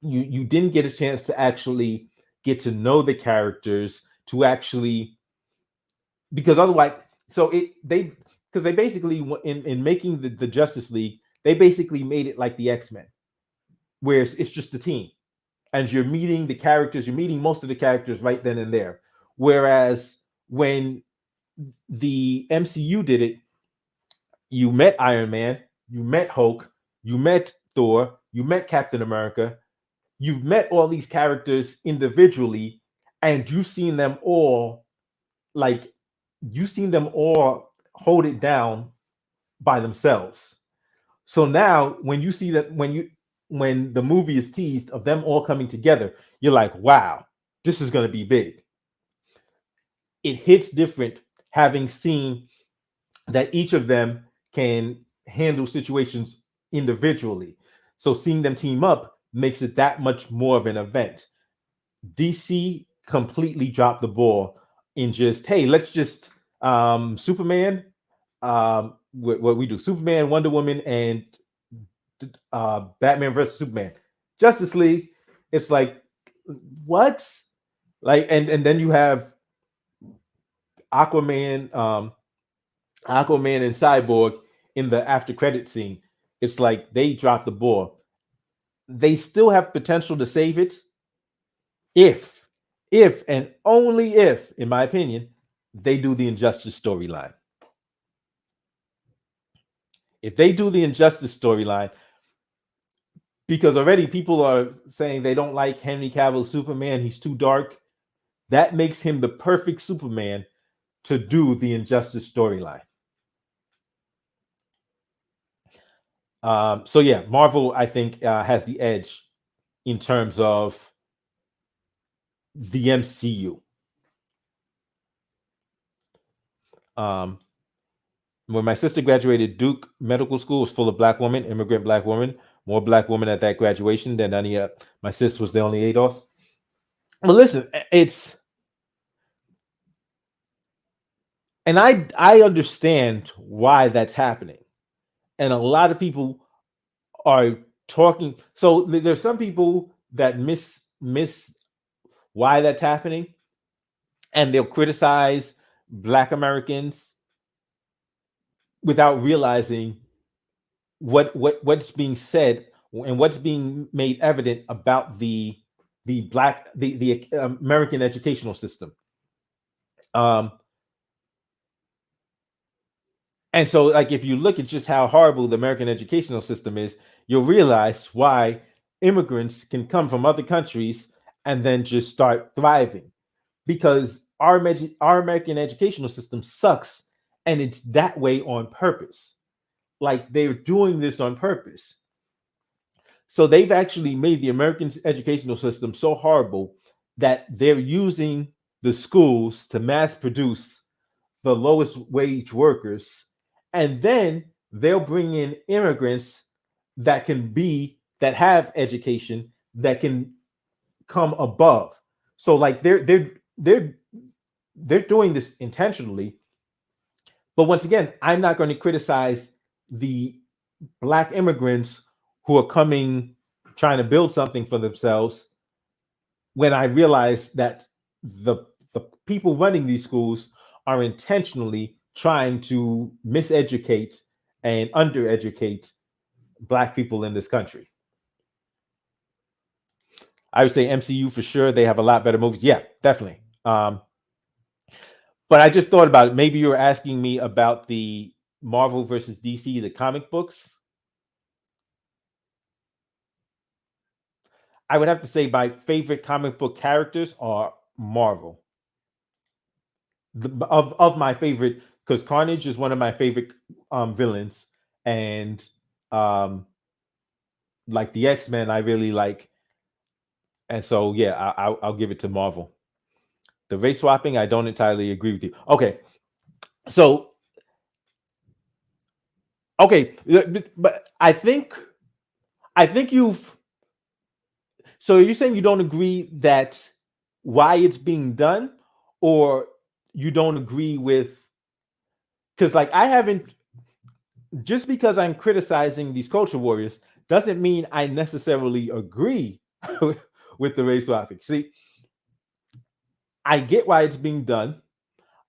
You didn't get a chance to actually get to know the characters, to actually, because otherwise, so it they because they basically, in making the Justice League, they basically made it like the X-Men, where it's just the team, and you're meeting the characters, you're meeting most of the characters right then and there. Whereas when the MCU did it, you met Iron Man, you met Hulk, you met Thor, you met Captain America, you've met all these characters individually, and like you've seen them all hold it down by themselves. So now when you see that, when the movie is teased of them all coming together, you're like, wow, this is going to be big. It hits different having seen that each of them can handle situations individually. So seeing them team up makes it that much more of an event. DC completely dropped the ball in just, hey, let's just Superman, what we do, Superman, Wonder Woman, and Batman versus Superman. Justice League, it's like, what? Like, and then you have Aquaman, Aquaman and Cyborg in the after credit scene. It's like they dropped the ball. They still have potential to save it if, and only if, in my opinion, they do the Injustice storyline. If they do the Injustice storyline, because already people are saying they don't like Henry Cavill's Superman, he's too dark. That makes him the perfect Superman to do the Injustice storyline. So yeah, Marvel, I think, has the edge in terms of the MCU. Um, When my sister graduated, Duke Medical School was full of black women, immigrant black women, more black women at that graduation than any. My sister was the only ADOS. But listen, it's and I understand why that's happening, and a lot of people are talking. So there's some people that miss why that's happening, and they'll criticize Black Americans without realizing what's being said and what's being made evident about the American educational system. Um, and so, like, if you look at just how horrible the American educational system is, you'll realize why immigrants can come from other countries and then just start thriving, because our American educational system sucks, and it's that way on purpose. Like, they're doing this on purpose. So they've actually made the American educational system so horrible that they're using the schools to mass produce the lowest wage workers, and then they'll bring in immigrants that have education that can come above. So like they're doing this intentionally. But once again, I'm not going to criticize the black immigrants who are coming trying to build something for themselves when I realize that the the people running these schools are intentionally trying to miseducate and undereducate black people in this country. I would say MCU for sure. They have a lot better movies. Yeah, definitely. But I just thought about it. Maybe you were asking me about the Marvel versus DC, the comic books. I would have to say my favorite comic book characters are Marvel. Of my favorite, because Carnage is one of my favorite villains, and um, like the X-Men, I really like, and so yeah, I'll give it to Marvel. The race swapping, I don't entirely agree with you. Okay, so okay, but I think you've. So you're saying you don't agree that why it's being done, or you don't agree with, because like I haven't, just because I'm criticizing these culture warriors doesn't mean I necessarily agree with the race swapping. See, I get why it's being done.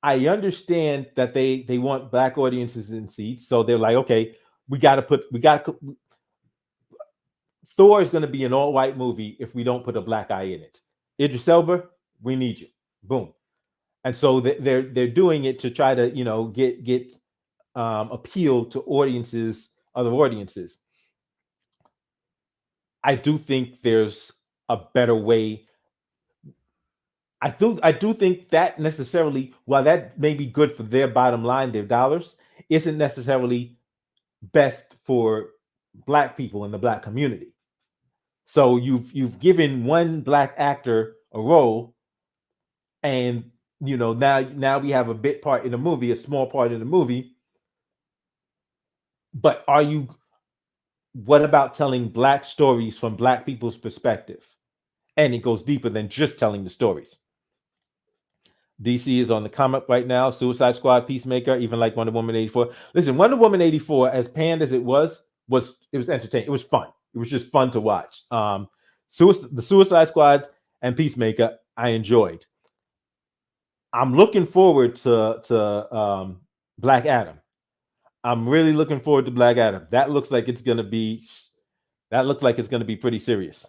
I understand that they want black audiences in seats, so they're like, okay, we got to Thor is going to be an all white movie if we don't put a black eye in it. Idris Elba, we need you. Boom. And so they're doing it to try to get appeal to other audiences. I do think there's a better way. I do think that necessarily, while that may be good for their bottom line, their dollars, isn't necessarily best for black people in the black community. So you've given one black actor a role, and now we have a bit part in the movie, a small part in the movie. But what about telling black stories from black people's perspective? And it goes deeper than just telling the stories. DC is on the come up right now. Suicide Squad, Peacemaker, even like Wonder Woman 84. Listen, Wonder Woman 84, as panned as it was entertaining. It was fun. It was just fun to watch. The Suicide Squad and Peacemaker, I enjoyed. I'm looking forward to Black Adam. I'm really looking forward to Black Adam. That looks like it's gonna be pretty serious.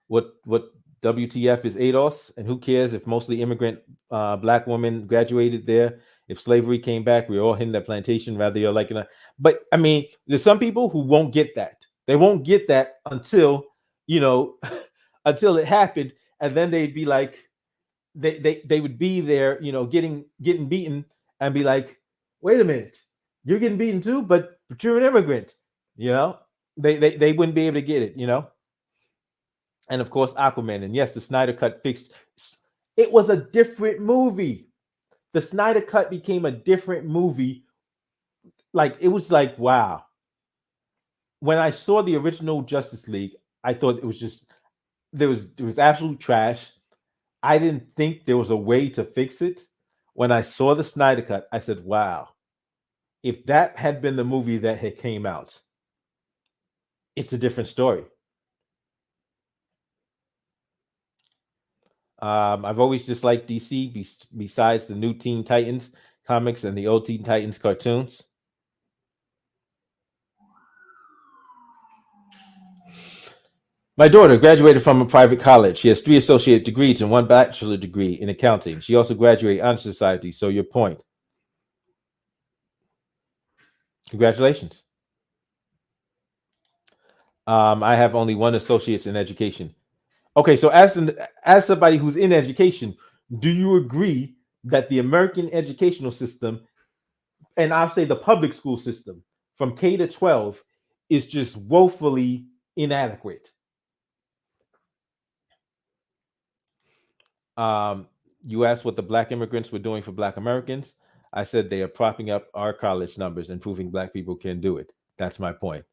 What WTF is ADOS, and who cares if mostly immigrant black women graduated there? If slavery came back, we are all hitting that plantation, rather you're liking it. But I mean, there's some people who won't get that. They won't get that until you know until it happened, and then they'd be like, they would be there, getting beaten, and be like, wait a minute, you're getting beaten too, but you're an immigrant, you know. They wouldn't be able to get it. And of course Aquaman. And yes, the Snyder Cut fixed. It was a different movie. the Snyder Cut became a different movie. Like it was like, wow. When I saw the original Justice League, I thought it was just there was absolute trash. I didn't think there was a way to fix it. When I saw the Snyder Cut, I said, wow, if that had been the movie that had came out, it's a different story. I've always disliked DC besides the new Teen Titans comics and the old Teen Titans cartoons. My daughter graduated from a private college. She has 3 associate degrees and 1 bachelor degree in accounting. She also graduated Honor Society. So your point. Congratulations. I have only 1 associate's in education. Okay, so as somebody who's in education, do you agree that the American educational system, and I'll say the public school system from K to 12, is just woefully inadequate? You asked what the Black immigrants were doing for Black Americans. I said they are propping up our college numbers and proving Black people can do it. That's my point.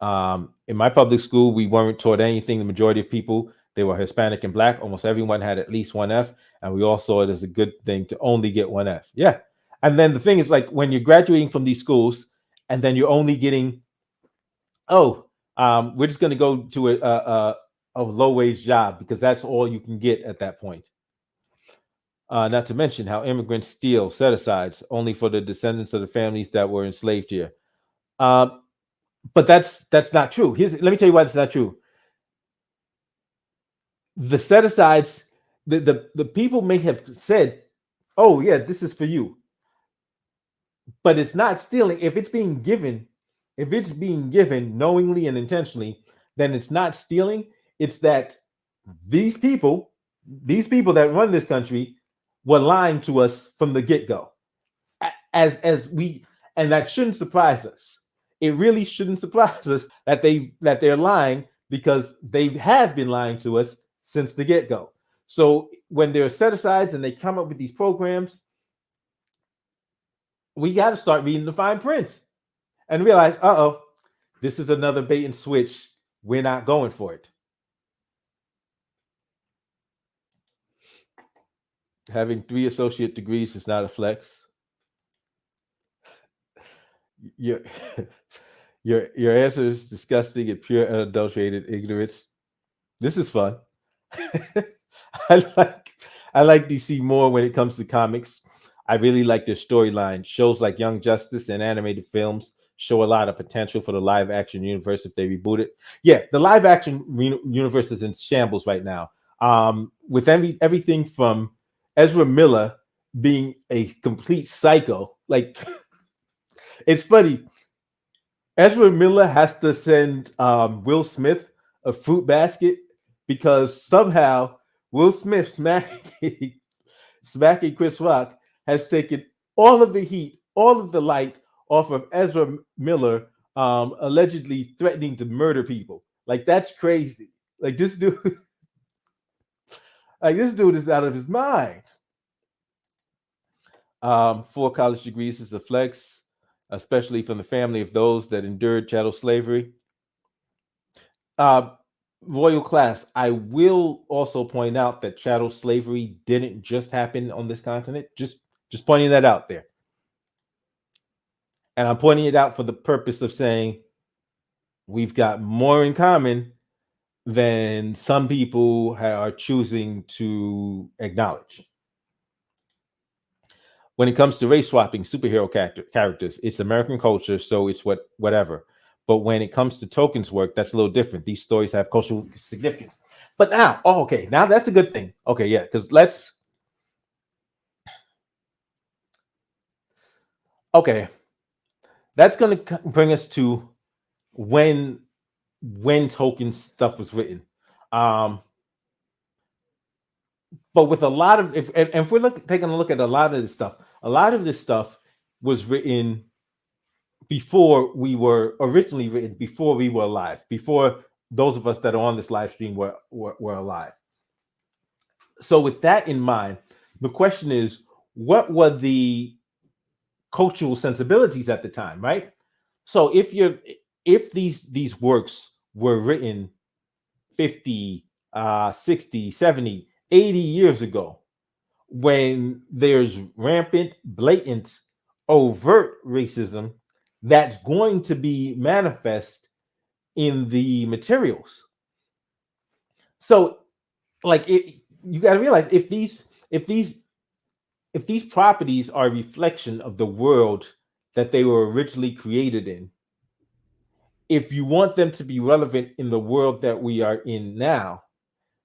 In my public school, we weren't taught anything. The majority of people, they were Hispanic and Black. Almost everyone had at least 1 F, and we all saw it as a good thing to only get 1 F. Yeah. And then the thing is, like, when you're graduating from these schools, and then you're only getting, we're just going to go to a low wage job because that's all you can get at that point. Not to mention how immigrants steal set asides only for the descendants of the families that were enslaved here. But that's not true. Let me tell you why it's not true. The set asides, the people may have said, "Oh yeah, this is for you," but it's not stealing. If it's being given knowingly and intentionally, then it's not stealing. It's that these people that run this country were lying to us from the get-go. And that shouldn't surprise us. It really shouldn't surprise us that they're lying, because they have been lying to us since the get-go. So when there are set-asides and they come up with these programs, we got to start reading the fine print and realize, this is another bait and switch. We're not going for it. Having 3 associate degrees is not a flex. Your your answer is disgusting and pure unadulterated ignorance. This is fun. I like DC more when it comes to comics. I really like their storyline. Shows like Young Justice and animated films show a lot of potential for the live action universe if they reboot it. Yeah, the live action universe is in shambles right now. With everything from Ezra Miller being a complete psycho. Like, it's funny. Ezra Miller has to send Will Smith a fruit basket because somehow Will Smith smacking Chris Rock has taken all of the heat, all of the light off of Ezra Miller allegedly threatening to murder people. Like, that's crazy. Like, this dude, is out of his mind. 4 college degrees is a flex, especially from the family of those that endured chattel slavery. Royal class, I will also point out that chattel slavery didn't just happen on this continent. Just pointing that out there. And I'm pointing it out for the purpose of saying we've got more in common than some people are choosing to acknowledge. When it comes to race swapping superhero characters, it's American culture, so it's whatever. But when it comes to tokens work, that's a little different. These stories have cultural significance. But now, now that's a good thing. Okay, yeah, because that's going to bring us to when token stuff was written. But with a lot of, if we're taking a look at a lot of this stuff was written before we were originally written, before we were alive, before those of us that are on this live stream were alive. So with that in mind, The question is, what were the cultural sensibilities at the time, right? So if these works were written 50, 60, 70, 80 years ago, when there's rampant, blatant, overt racism that's going to be manifest in the materials. So, like, you got to realize if these if these properties are a reflection of the world that they were originally created in, if you want them to be relevant in the world that we are in now,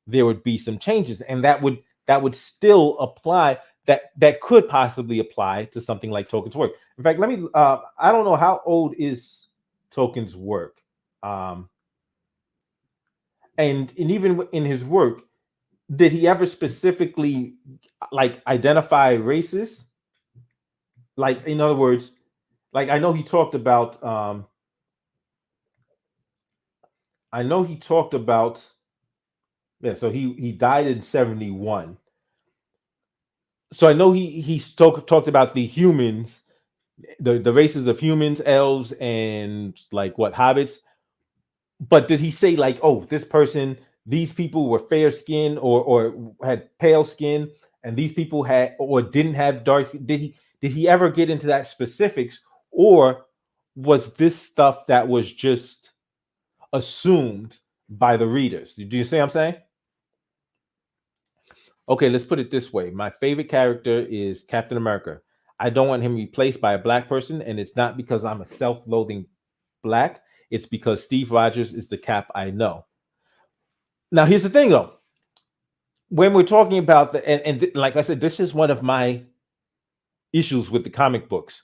there would be some changes, and that would still apply. That could possibly apply to something like Tolkien's work. In fact, let me. I don't know how old is Tolkien's work, um, and even in his work, did he ever specifically like identify races? Like, in other words, like I know he talked about. I know he talked about. Yeah, so he died in 71. So I know he talked about the humans, the races of humans, elves, and like what hobbits. But did he say like, oh, this person, these people were fair skin or had pale skin, and these people had or didn't have dark? Did he ever get into that specifics, or was this stuff that was just assumed by the readers? Do you see what I'm saying? Okay, let's put it this way. My favorite character is Captain America. I don't want him replaced by a black person, and it's not because I'm a self-loathing black. It's because Steve Rogers is the Cap I know. Now, here's the thing, though. When we're talking about like I said, this is one of my issues with the comic books.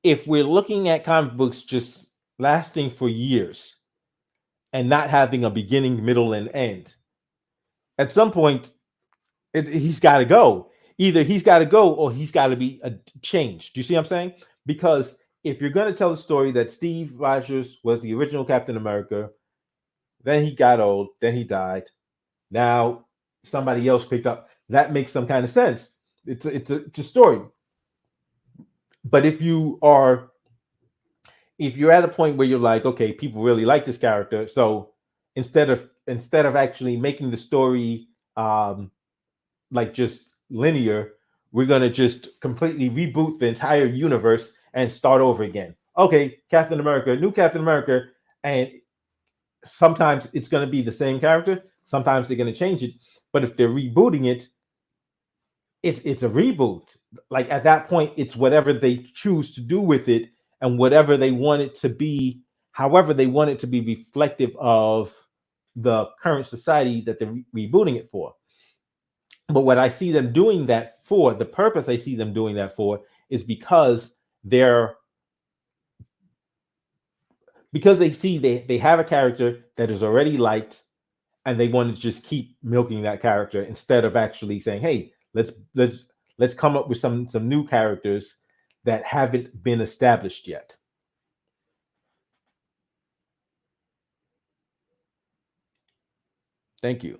If we're looking at comic books just lasting for years and not having a beginning, middle, and end, at some point he's got to go. Either he's got to go or he's got to be a change. Do you see what I'm saying? Because if you're going to tell the story that Steve Rogers was the original Captain America, then he got old, then he died. Now somebody else picked up. That makes some kind of sense. It's a story. But if you're at a point where you're like, okay, people really like this character, so instead of actually making the story like just linear, we're gonna just completely reboot the entire universe and start over again. Okay, Captain America, new Captain America, and sometimes it's gonna be the same character, sometimes they're gonna change it. But if they're rebooting it, it's a reboot. Like at that point, it's whatever they choose to do with it and whatever they want it to be, however they want it to be reflective of the current society that they're rebooting it for. But what I see them doing that for, the purpose I see them doing that for, is they're because they see they have a character that is already liked, and they want to just keep milking that character instead of actually saying, hey, let's come up with some new characters that haven't been established yet. Thank you.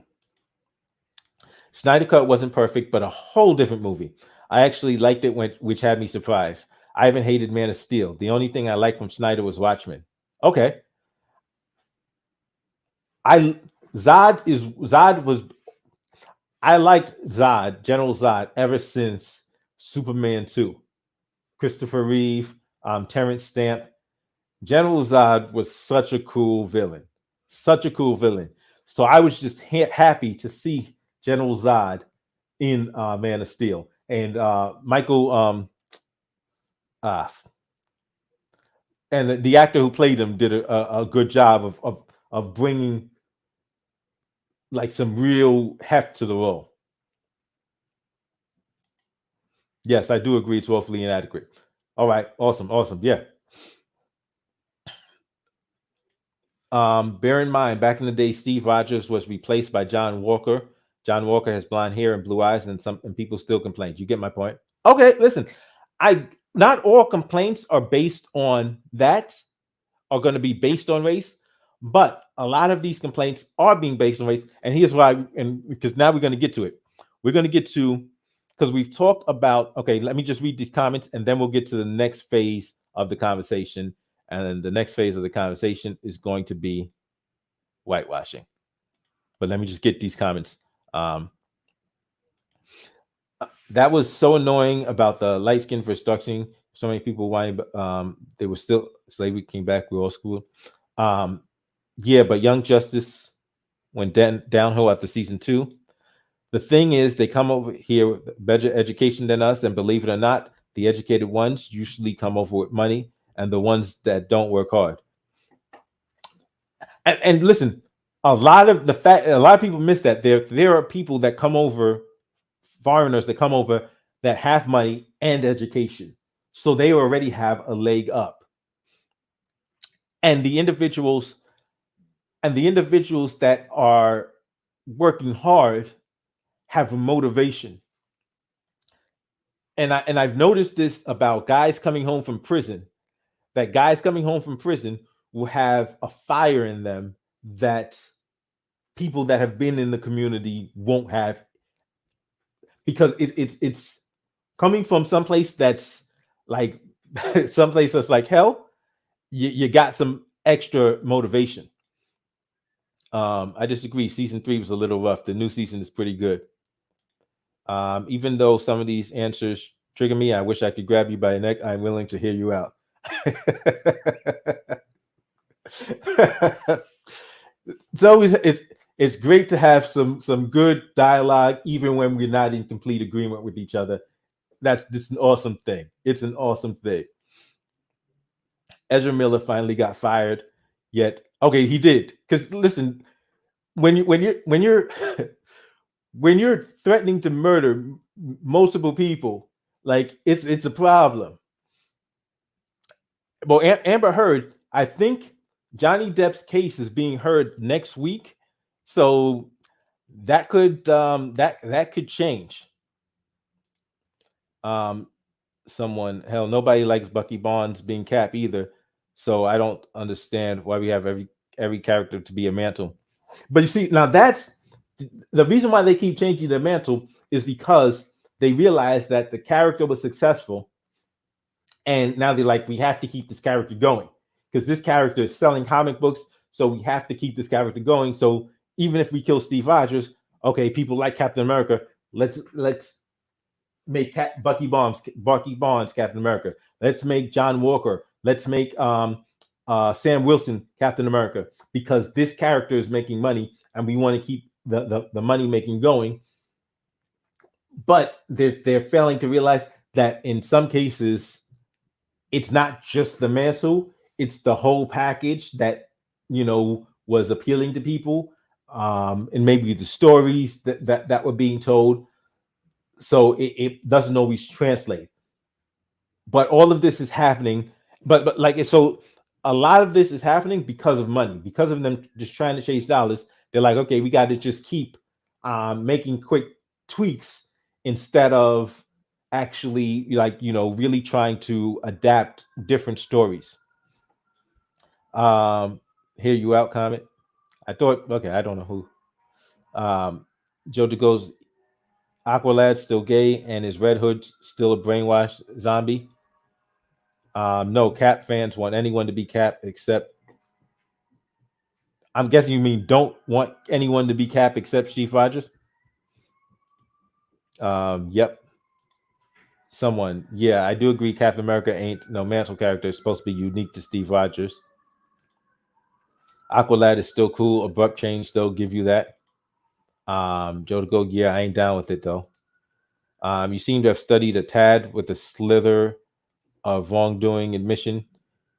Snyder Cut wasn't perfect, but a whole different movie. I actually liked it, which had me surprised. I haven't hated Man of Steel. The only thing I liked from Snyder was Watchmen. Okay, I Zod was I liked General Zod, ever since Superman 2. Christopher Reeve, Terrence Stamp. General Zod was such a cool villain. Such a cool villain. So I was just happy to see General Zod in Man of Steel. And Michael uh, and the actor who played him did a good job of bringing like some real heft to the role. Yes, I do agree it's woefully inadequate. All right, awesome. Yeah. Bear in mind, back in the day, Steve Rogers was replaced by John Walker. John Walker has blonde hair and blue eyes, and people still complain. You get my point? Okay, listen. I Not all complaints are based on that, are going to be based on race, but a lot of these complaints are being based on race. And here's why, and because now we're going to get to it. we're going to get to, because we've talked about, okay, let me just read these comments and then we'll get to the next phase of the conversation. And then the next phase of the conversation is going to be whitewashing. But let me just get these comments. That was so annoying about the light skin for instruction. So many people whining, but they were still, slavery came back, we all school. Yeah, but Young Justice went downhill after season 2. The thing is, they come over here with better education than us, and believe it or not, the educated ones usually come over with money, and the ones that don't work hard. And listen, a lot of people miss that there are people that come over, foreigners that come over that have money and education, so they already have a leg up. And the individuals that are working hard have a motivation. And I've noticed this about guys coming home from prison, that guys coming home from prison will have a fire in them that people that have been in the community won't have, because it's coming from someplace that's like someplace that's like hell. You got some extra motivation. I disagree. Season 3 was a little rough. The new season is pretty good. Even though some of these answers trigger me, I wish I could grab you by the neck. I'm willing to hear you out. It's always it's great to have some good dialogue, even when we're not in complete agreement with each other. That's an awesome thing. It's an awesome thing. Ezra Miller finally got fired. Yet, okay, he did. Because listen, when you're when you're threatening to murder multiple people, like it's a problem. Well, Amber Heard, I think Johnny Depp's case is being heard next week, so that could that could change. Someone, hell, nobody likes Bucky Barnes being Cap either, so I don't understand why we have every character to be a mantle. But you see, now that's the reason why they keep changing their mantle, is because they realize that the character was successful, and now they're like, we have to keep this character going because this character is selling comic books, so we have to keep this character going. So even if we kill Steve Rogers, okay, people like Captain America, let's make Bucky Barnes Captain America. Let's make John Walker. Let's make Sam Wilson Captain America, because this character is making money and we want to keep the money making going. But they're failing to realize that in some cases it's not just the mantle, it's the whole package that was appealing to people, and maybe the stories that were being told. So it doesn't always translate. But all of this is happening, but like, so a lot of this is happening because of money, because of them just trying to chase dollars. They're like, okay, we got to just keep making quick tweaks instead of actually, like, really trying to adapt different stories. Hear you out comment. I thought, okay, I don't know who. Jojo goes, Aqualad's still gay and is Red Hood still a brainwashed zombie? No, Cap fans want anyone to be Cap except, I'm guessing you mean don't want anyone to be Cap except Steve Rogers? Yep. Someone, yeah, I do agree. Captain America ain't no mantle character. It's supposed to be unique to Steve Rogers. Aqualad is still cool. Abrupt change, though, give you that. Joe to go, yeah, I ain't down with it, though. You seem to have studied a tad with a slither of wrongdoing admission.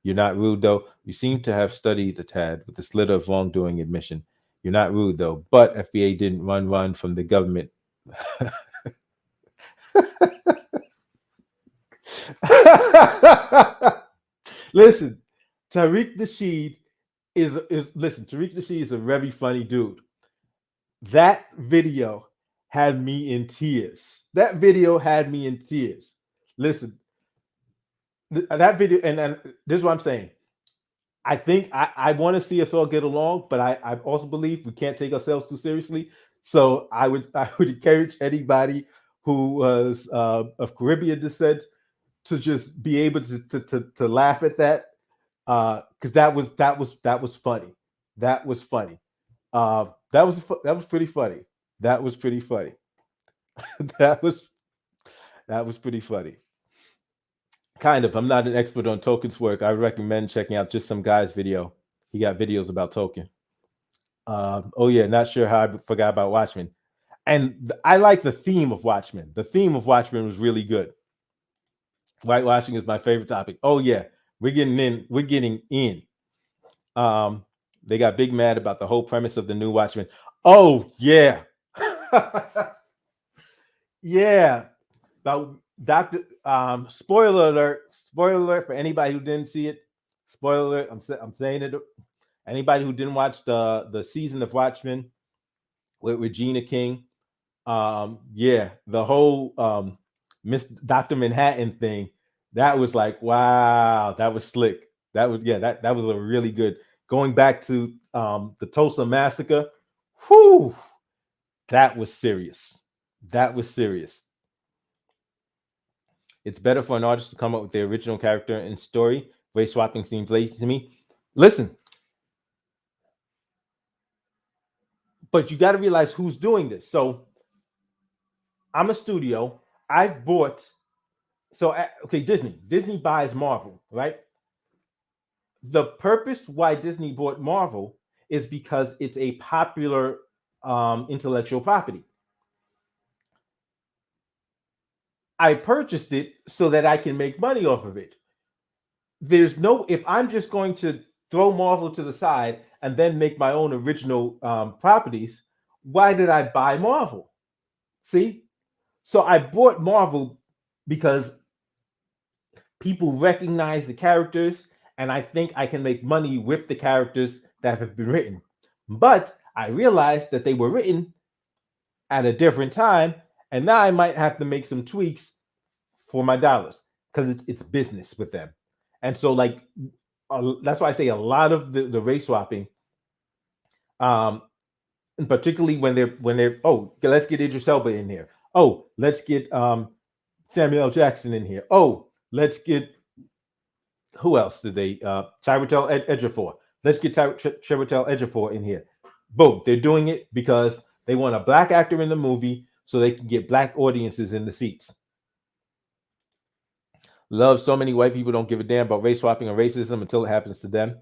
You're not rude, though. You seem to have studied a tad with the slither of wrongdoing admission. You're not rude, though. But FBA didn't run from the government. Listen, Tariq Nasheed is Tariq Nasheed is a very funny dude. That video had me in tears. That video had me in tears. Listen, that video, and this is what I'm saying. I think I want to see us all get along, but I also believe we can't take ourselves too seriously. So I would encourage anybody who was of Caribbean descent to just be able to laugh at that, because that was funny. That was funny. That was pretty funny. That was pretty funny. that was that was pretty funny. Kind of. I'm not an expert on Token's work. I recommend checking out just some guy's video. He got videos about Token. Oh yeah, not sure how I forgot about Watchmen. And I like the theme of Watchmen. The theme of Watchmen was really good. Whitewashing is my favorite topic. Oh yeah, we're getting in. We're getting in. Um, they got big mad about the whole premise of the new Watchmen. Oh yeah, yeah. About Doctor. Spoiler alert. Spoiler alert for anybody who didn't see it. Spoiler alert. I'm saying it. Anybody who didn't watch the season of Watchmen with Regina King. Yeah, the whole Miss Dr. Manhattan thing, that was like, wow, that was slick. That was, yeah, that was a really good, going back to the Tulsa massacre. Whew, that was serious. That was serious. It's better for an artist to come up with their original character and story. Race swapping seems lazy to me. Listen, but you got to realize who's doing this. So I'm a studio. I've bought, okay, Disney buys Marvel, right? The purpose why Disney bought Marvel is because it's a popular intellectual property. I purchased it so that I can make money off of it. There's no, if I'm just going to throw Marvel to the side and then make my own original properties, why did I buy Marvel? See? So I bought Marvel because people recognize the characters, and I think I can make money with the characters that have been written. But I realized that they were written at a different time, and now I might have to make some tweaks for my dollars because it's business with them. And so, like, that's why I say a lot of the race swapping, um, and particularly when they're oh, let's get Idris Elba in here. Oh, let's get Samuel L. Jackson in here. Oh, let's get, who else did they? Chiwetel Ejiofor. Let's get Chiwetel Ejiofor in here. Boom, they're doing it because they want a black actor in the movie so they can get black audiences in the seats. Love, so many white people don't give a damn about race swapping or racism until it happens to them.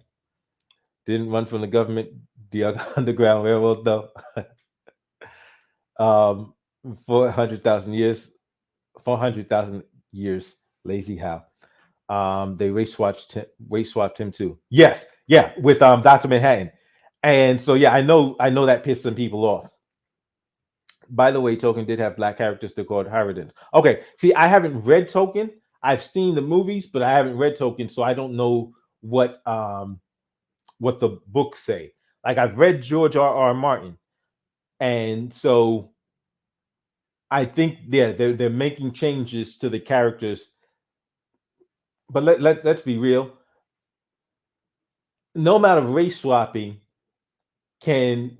Didn't run from the government, the Underground Railroad, though. 400,000 years, 400,000 years, lazy how. They race swapped him too. Yes, yeah, with Dr. Manhattan. And so yeah, I know that pissed some people off. By the way, Token did have black characters they're called Harridans. Okay, see, I haven't read Token. I've seen the movies, but I haven't read Token, so I don't know what the books say. Like, I've read George R. Martin, and so I think, yeah, they're making changes to the characters. But let's be real. No amount of race swapping can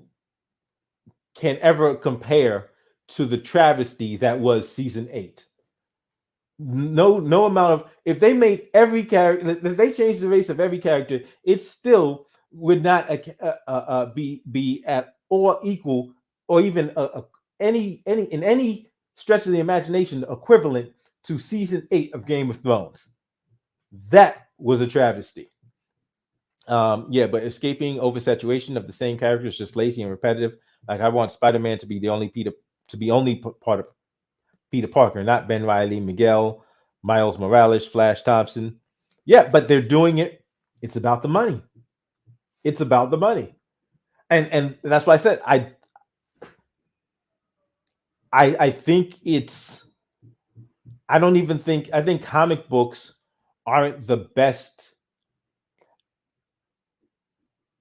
ever compare to the travesty that was season 8. No amount of, if they made every character, if they changed the race of every character, it still would not be at all equal, or even any in any stretch of the imagination equivalent to season 8 of Game of Thrones. That was a travesty. Yeah, but escaping oversaturation of the same characters, just lazy and repetitive. Like, I want Spider-Man to be the only part of Peter Parker, not Ben Riley, Miguel, Miles Morales, Flash Thompson. Yeah, but they're doing it. It's about the money. It's about the money, and that's why I said I think it's. I don't even think, I think comic books aren't the best,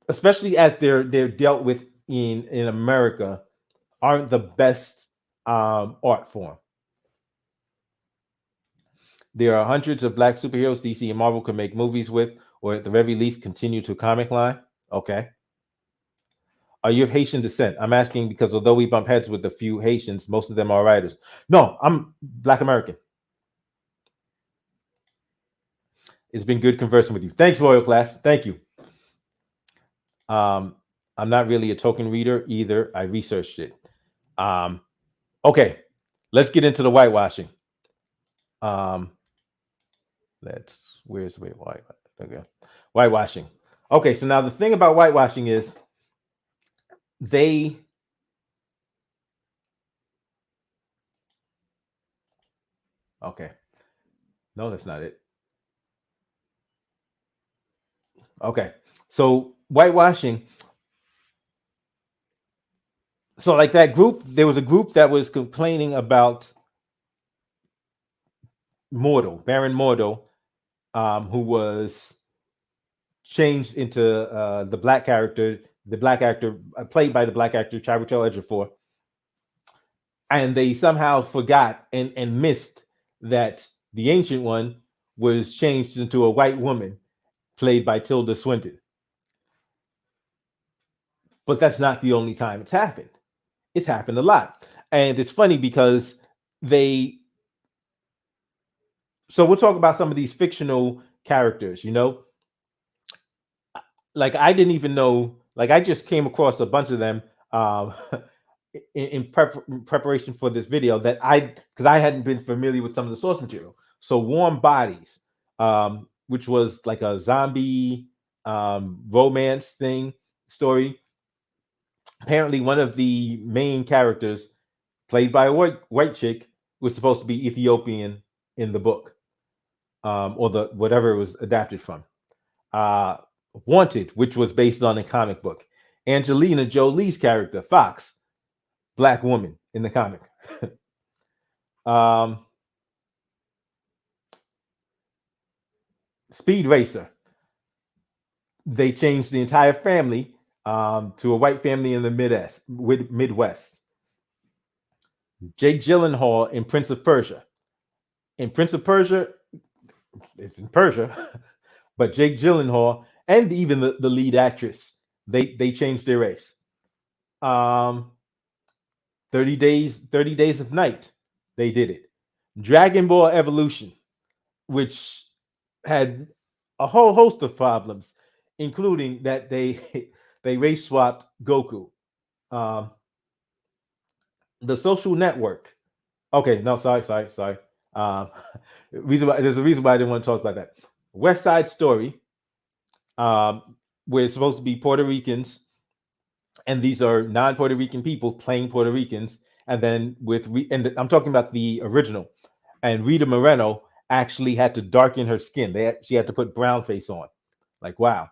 especially as they're dealt with in America, aren't the best art form. There are hundreds of black superheroes DC and Marvel could make movies with, or at the very least continue to comic line. Okay. Are you of Haitian descent? I'm asking because although we bump heads with a few Haitians, most of them are writers. No, I'm Black American. It's been good conversing with you. Thanks, Royal Class. Thank you. Um, I'm not really a token reader either. I researched it. Um, okay, let's get into the whitewashing. Um, where's white? Okay, whitewashing. Okay, so now the thing about whitewashing is they okay. No, that's not it. Okay, so whitewashing. So like that group, there was a group that was complaining about Mortal, Baron Mortal, who was changed into the black actor played by the black actor Chiwetel Ejiofor, and they somehow forgot and missed that the ancient one was changed into a white woman played by Tilda Swinton. But that's not the only time it's happened. It's happened a lot, and it's funny because they. So we'll talk about some of these fictional characters. Like I didn't even know. Like I just came across a bunch of them um, preparation for this video because I hadn't been familiar with some of the source material. So Warm Bodies, which was like a zombie romance story. Apparently, one of the main characters, played by a white chick, was supposed to be Ethiopian in the book, or the whatever it was adapted from. Uh, Wanted, which was based on a comic book. Angelina Jolie's character, Fox, black woman in the comic. Speed Racer. They changed the entire family to a white family in the Midwest. Jake Gyllenhaal in Prince of Persia. In Prince of Persia, it's in Persia, but Jake Gyllenhaal and even the lead actress, they changed their race. 30 days of night, they did it. Dragon Ball Evolution, which had a whole host of problems, including that they they race swapped Goku. Um, the Social Network. Okay, no, sorry. Um, there's a reason why I didn't want to talk about that. West Side Story, where it's supposed to be Puerto Ricans, and these are non-Puerto Rican people playing Puerto Ricans, and then and I'm talking about the original. And Rita Moreno actually had to darken her skin. She had to put brown face on. Like, wow.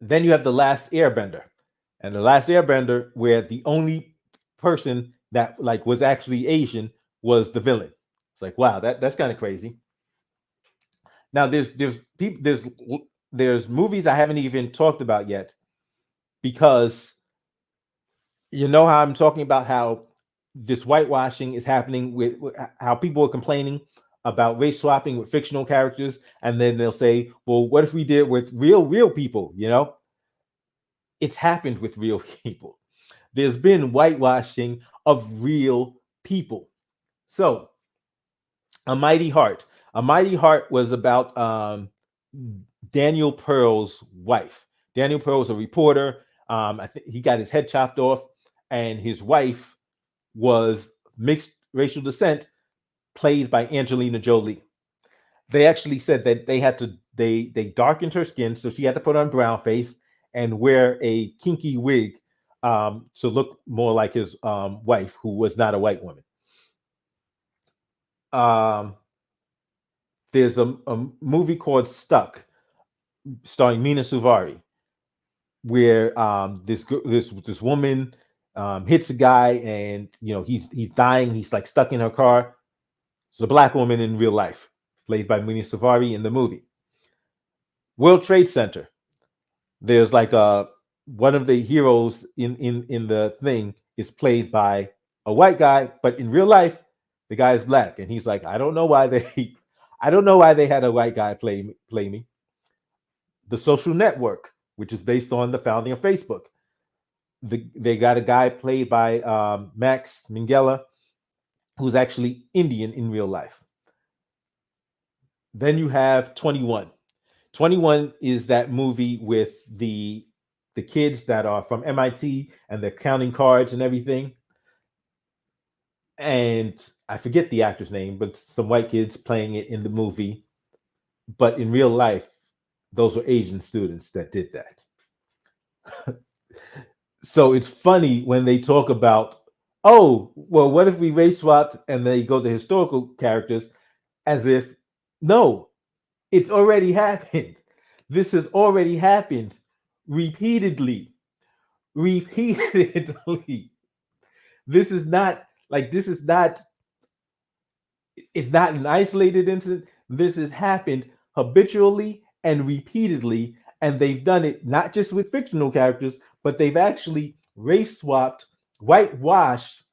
Then you have The Last Airbender. And The Last Airbender, where the only person that like was actually Asian was the villain. It's like, wow, that's kind of crazy. Now there's movies I haven't even talked about yet, because you know how I'm talking about how this whitewashing is happening with how people are complaining about race swapping with fictional characters, and then they'll say, well, what if we did it with real people? It's happened with real people. There's been whitewashing of real people. So A Mighty Heart was about Daniel Pearl's wife. Daniel Pearl was a reporter. I think he got his head chopped off, and his wife was mixed racial descent, played by Angelina Jolie. They actually said that they darkened her skin, so she had to put on brown face and wear a kinky wig to look more like his wife, who was not a white woman. There's a movie called Stuck, starring Mina Suvari, where this woman hits a guy, and he's dying. He's like stuck in her car. It's a black woman in real life, played by Mina Suvari in the movie. World Trade Center. There's like one of the heroes in the thing is played by a white guy, but in real life, the guy is black, and he's like, I don't know why they had a white guy play me. The Social Network, which is based on the founding of Facebook. They got a guy played by Max Minghella, who's actually Indian in real life. Then you have 21. 21 is that movie with the kids that are from MIT and they're counting cards and everything. And I forget the actor's name, but some white kids playing it in the movie. But in real life, those were Asian students that did that. So it's funny when they talk about, oh, well, what if we race swapped and they go to historical characters as if, no, it's already happened. This has already happened repeatedly. Repeatedly. This is not like this is not it's not an isolated incident. This has happened habitually and repeatedly, and they've done it not just with fictional characters, but they've actually race swapped, whitewashed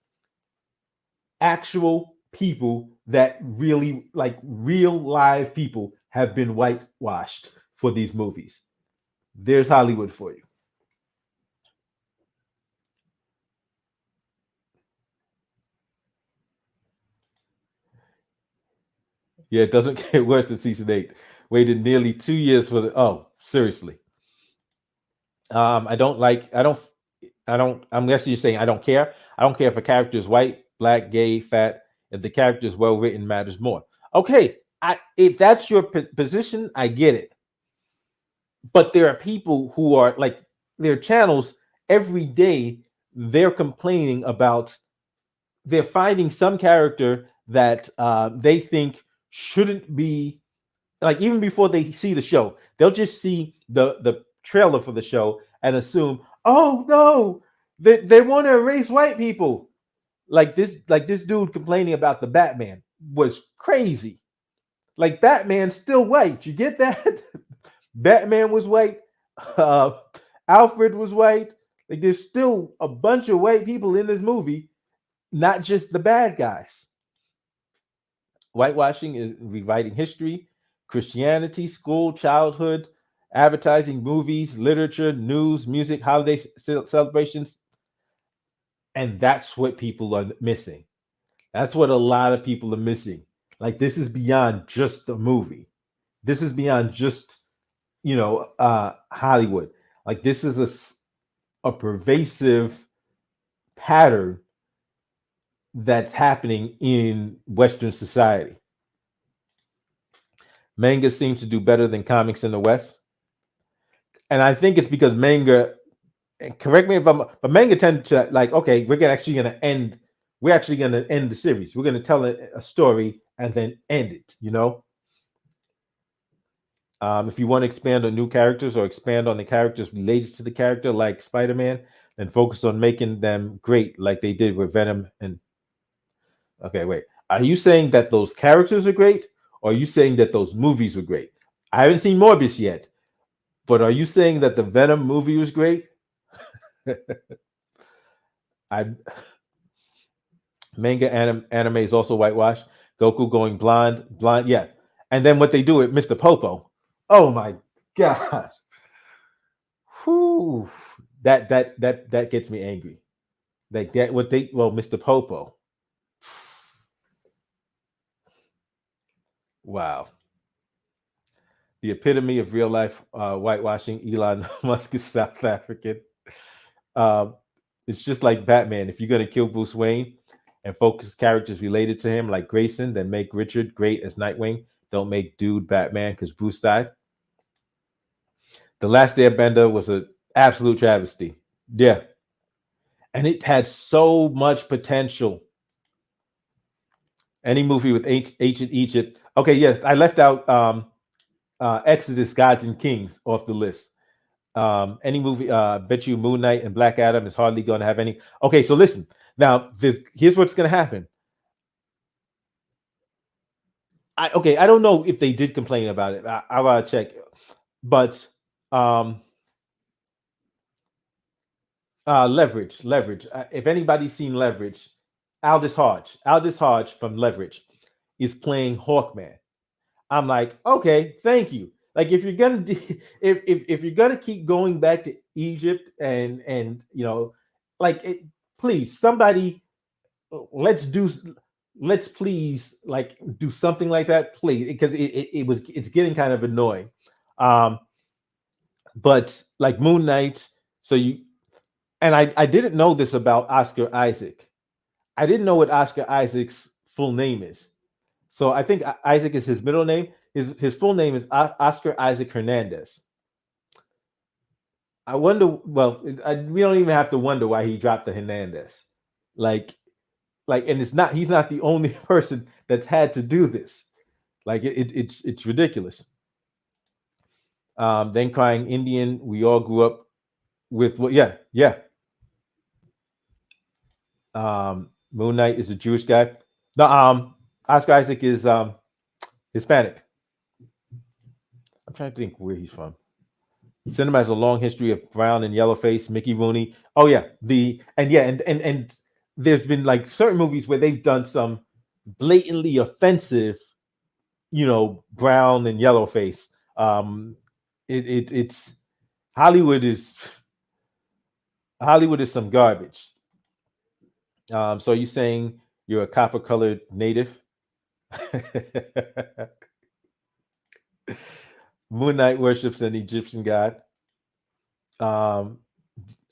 actual people that really like real live people have been whitewashed for these movies. There's Hollywood for you. Yeah, it doesn't get worse than season 8. Waited nearly 2 years for the. Oh, seriously. I don't like. I don't. I'm guessing you're saying I don't care. I don't care if a character is white, black, gay, fat. If the character is well written, matters more. Okay, if that's your position, I get it. But there are people who are like their channels every day. They're complaining about. They're finding some character that they think shouldn't be like even before they see the show, they'll just see the trailer for the show and assume, oh no, they want to erase white people. Like this dude complaining about the Batman was crazy. Like Batman's still white. You get that? Batman was white. Uh, Alfred was white. Like there's still a bunch of white people in this movie, not just the bad guys. Whitewashing is rewriting history, Christianity, school, childhood, advertising, movies, literature, news, music, holiday celebrations. And that's what people are missing. That's what a lot of people are missing. Like, this is beyond just a movie. This is beyond just, Hollywood. Like, this is a pervasive pattern that's happening in Western society. Manga seems to do better than comics in the West. And I think it's because manga, correct me if I'm, but manga tend to like, okay, we're actually gonna end the series. We're gonna tell a story and then end it, If you want to expand on new characters or expand on the characters related to the character, like Spider-Man, then focus on making them great, like they did with Venom. And okay, wait, are you saying that those characters are great, or are you saying that those movies were great? I haven't seen Morbius yet, but are you saying that the Venom movie was great? I Manga anime is also whitewashed. Goku going blind, yeah. And then what they do with Mr. Popo. Oh my god. Whew. That gets me angry. Like that what they Mr. Popo. Wow. The epitome of real life whitewashing. Elon Musk is South African. Um, it's just like Batman. If you're gonna kill Bruce Wayne and focus characters related to him, like Grayson, then make Richard great as Nightwing. Don't make Dude Batman because Bruce died. The Last Airbender was an absolute travesty. Yeah, and it had so much potential. Any movie with ancient Egypt. Okay, yes, I left out Exodus, Gods and Kings off the list. Any movie, bet you Moon Knight and Black Adam is hardly going to have any. Okay, so listen. Now, here's what's going to happen. I don't know if they did complain about it. I gotta check, but Leverage. If anybody's seen Leverage, Aldous Hodge from Leverage is playing Hawkman. I'm like, okay, thank you. Like if you're gonna keep going back to Egypt and like it, please somebody let's do let's please like do something like that, please, because it's getting kind of annoying. Um, but like Moon Knight, so you and I didn't know this about Oscar Isaac. I didn't know what Oscar Isaac's full name is. So I think Isaac is his middle name. His full name is Oscar Isaac Hernandez. I wonder. Well, we don't even have to wonder why he dropped the Hernandez. Like, and it's not. He's not the only person that's had to do this. Like, it's ridiculous. Then crying Indian. We all grew up with what? Yeah, yeah. Moon Knight is a Jewish guy. No, Oscar Isaac is Hispanic. I'm trying to think where he's from. Cinema has a long history of brown and yellow face. Mickey Rooney. Oh yeah, and there's been like certain movies where they've done some blatantly offensive, brown and yellow face. It's Hollywood is Hollywood is some garbage. So you're saying you're a copper colored native? Moon Knight worships an Egyptian god. Um,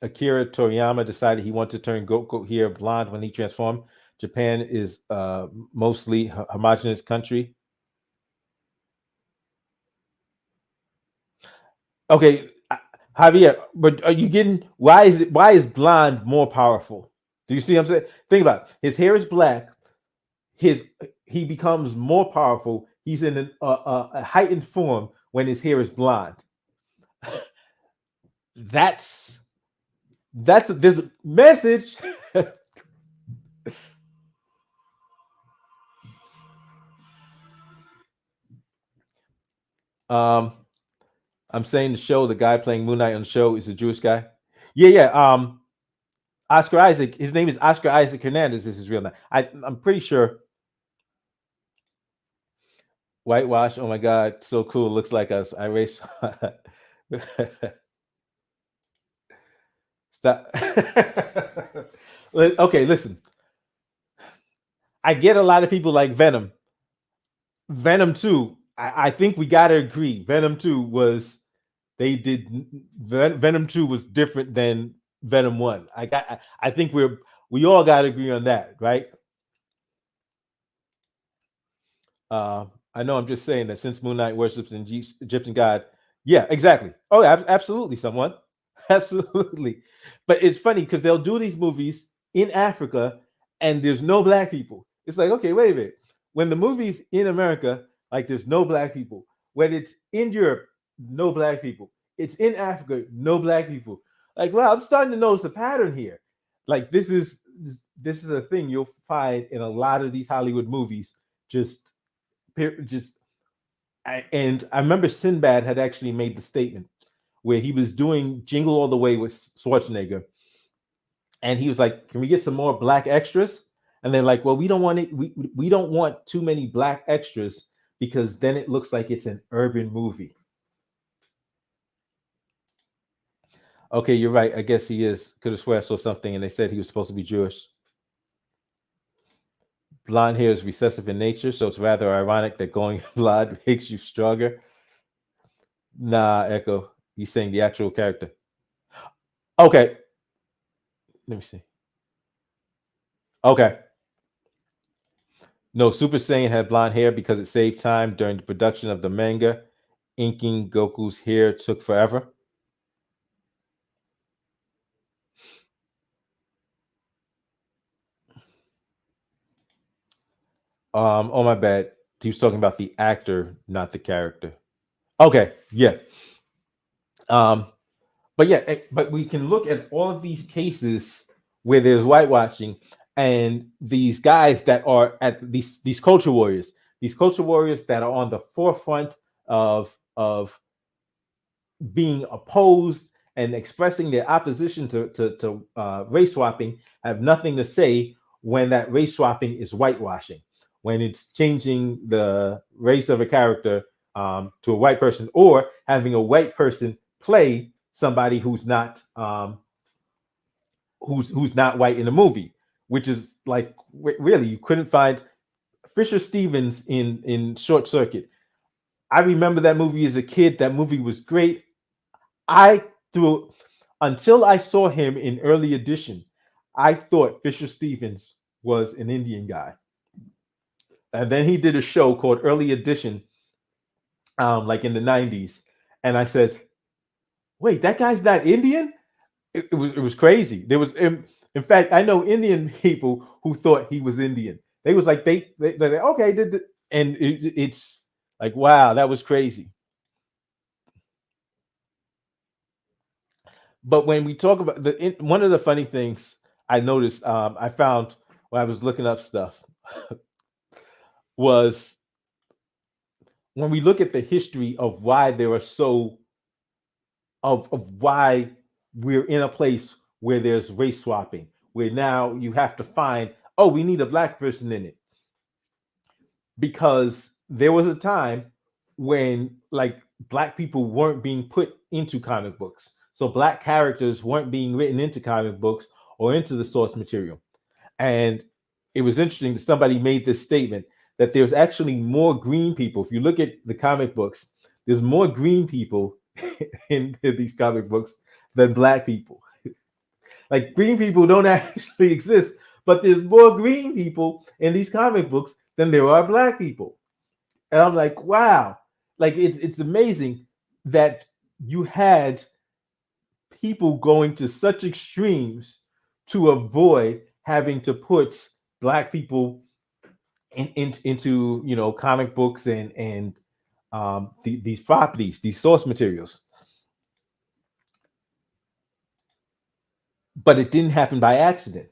Akira Toriyama decided he wanted to turn Goku here blonde when he transformed. Japan is mostly homogenous country. Okay, Javier, but are you getting why is blonde more powerful? Do you see what I'm saying? Think about it. His hair is black. His he becomes more powerful. He's in a heightened form when his hair is blonde. That's there's a message. um, I'm saying the show, the guy playing Moon Knight on the show is a Jewish guy. Yeah, yeah. Oscar Isaac. His name is Oscar Isaac Hernandez. Is his real name. I'm pretty sure. Whitewash. Oh my God, so cool. Looks like us. I race. Stop. Okay, listen. I get a lot of people like Venom. Venom 2, I think we gotta agree. Venom 2 was they did Venom 2 was different than Venom 1. I think we all gotta agree on that, right? I know I'm just saying that since Moon Knight worships an Egyptian god, yeah, exactly. Oh, yeah, absolutely, someone, absolutely. But it's funny because they'll do these movies in Africa, and there's no black people. It's like, okay, wait a minute. When the movies in America, like there's no black people. When it's in Europe, no black people. It's in Africa, no black people. Like, wow, I'm starting to notice a pattern here. Like this is a thing you'll find in a lot of these Hollywood movies. Just and I remember Sinbad had actually made the statement where he was doing Jingle All the Way with Schwarzenegger, and he was like, "Can we get some more black extras?" And they're like, "Well, we don't want it. We don't want too many black extras because then it looks like it's an urban movie." Okay, you're right. I guess he is. Could have swear I saw something, and they said he was supposed to be Jewish. Blonde hair is recessive in nature, so it's rather ironic that going blonde makes you stronger. Nah, Echo. He's saying the actual character. Okay, let me see. Okay. No, Super Saiyan had blonde hair because it saved time during the production of the manga. Inking Goku's hair took forever. Oh my bad. He was talking about the actor, not the character. Okay, yeah. Um, but yeah, but we can look at all of these cases where there's whitewashing and these guys that are at these culture warriors, that are on the forefront of being opposed and expressing their opposition to race swapping have nothing to say when that race swapping is whitewashing, when it's changing the race of a character to a white person, or having a white person play somebody who's not who's not white in the movie, which is like really you couldn't find Fisher Stevens in Short Circuit. I remember that movie as a kid. That movie was great. I through until I saw him in Early Edition, I thought Fisher Stevens was an Indian guy. And then he did a show called Early Edition, like in the 90s. And I said, wait, that guy's not Indian? It was crazy. There was in fact, I know Indian people who thought he was Indian. They was like they're like, okay, and it's like wow, that was crazy. But when we talk about one of the funny things I noticed, I found when I was looking up stuff was when we look at the history of why there are so of why we're in a place where there's race swapping, where now you have to find, oh, we need a black person in it. Because there was a time when like black people weren't being put into comic books. So black characters weren't being written into comic books or into the source material. And it was interesting that somebody made this statement that there's actually more green people. If you look at the comic books, there's more green people in these comic books than black people. Like green people don't actually exist, but there's more green people in these comic books than there are black people. And I'm like, wow, like it's amazing that you had people going to such extremes to avoid having to put black people into comic books and these properties, these source materials. But it didn't happen by accident.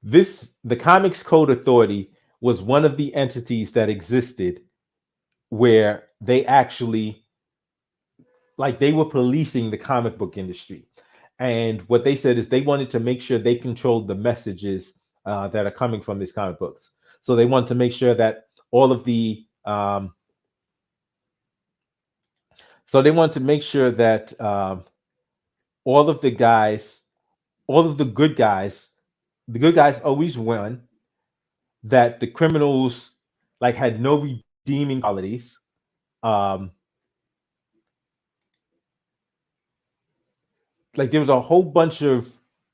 The Comics Code Authority was one of the entities that existed where they actually, like, they were policing the comic book industry. And what they said is they wanted to make sure they controlled the messages that are coming from these comic books. So they wanted to make sure that all of the all of the guys, all of the good guys always won, that the criminals like had no redeeming qualities. Um, like there was a whole bunch of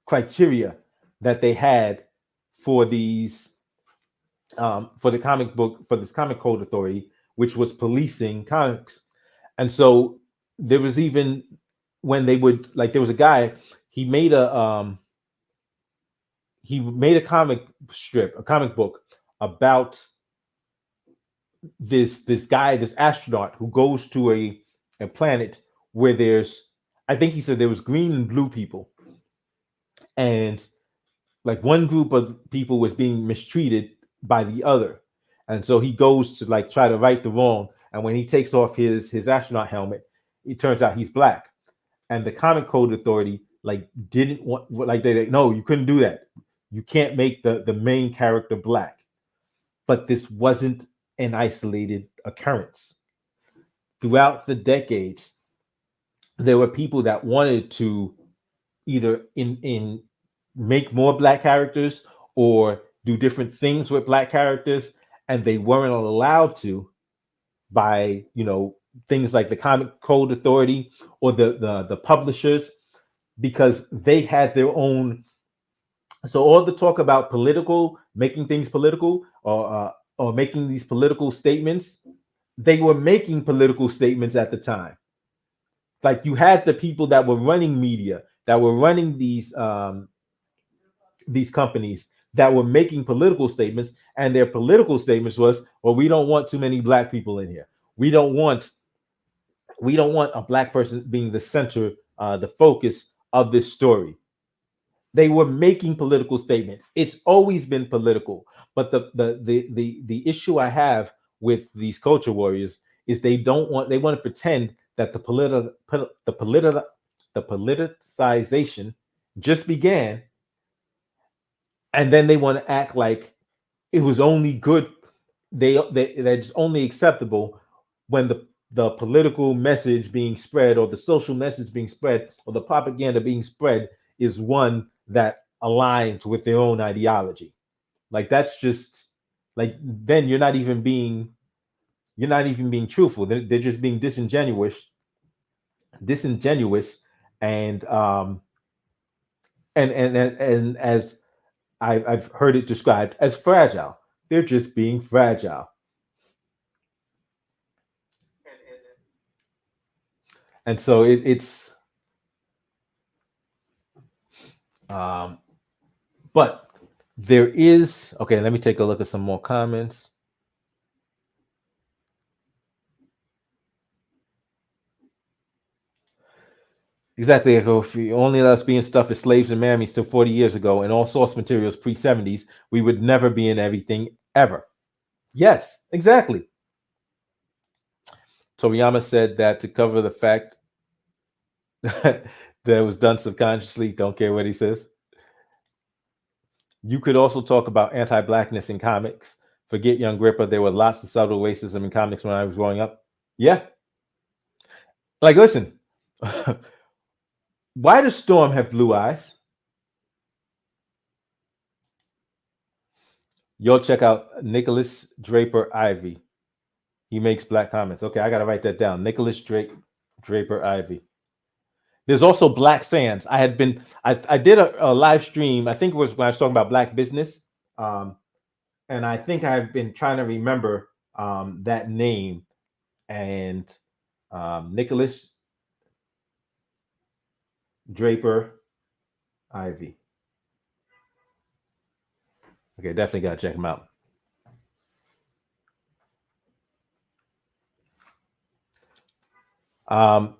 criteria that they had for these for this comic code authority, which was policing comics. And so there was even when they would like there was a guy, he made a comic book about this guy, this astronaut who goes to a planet where there's, I think he said there was green and blue people, and like one group of people was being mistreated by the other, and so he goes to like try to right the wrong. And when he takes off his astronaut helmet, it turns out he's black. And the Comic Code Authority like didn't want, like they no, you couldn't do that. You can't make the main character black. But this wasn't an isolated occurrence. Throughout the decades, there were people that wanted to either in make more black characters or do different things with black characters, and they weren't allowed to by things like the Comic Code Authority or the publishers, because they had their own. So all the talk about making things political, or making these political statements, they were making political statements at the time. Like you had the people that were running media, that were running these companies, that were making political statements, and their political statements was, well, we don't want too many black people in here. We don't want a black person being the center, the focus of this story. They were making political statements. It's always been political. But the issue I have with these culture warriors is they want to pretend that the politicization just began, and then they want to act like it was only good. That's only acceptable when the political message being spread, or the social message being spread, or the propaganda being spread is one that aligns with their own ideology. Like that's just like then you're not even being truthful. They're just being disingenuous, and and as I've heard it described as fragile. They're just being fragile, and so it's um, but there is okay. Let me take a look at some more comments. Exactly. If we only let us be in stuff as slaves and mammies till 40 years ago and all source materials pre 70s, we would never be in everything ever. Yes, exactly. Toriyama said that to cover the fact that it was done subconsciously. Don't care what he says. You could also talk about anti-blackness in comics. Forget Young Gripper. There were lots of subtle racism in comics when I was growing up. Yeah. Like, listen, why does Storm have blue eyes? You'll check out Nicholas Draper Ivy. He makes black comments. Okay, I got to write that down. Nicholas Draper Ivy. There's also Black Sands. I did a live stream. I think it was when I was talking about black business. And I think I've been trying to remember that name. And Nicholas Draper Ivy. Okay, definitely got to check him out. Um,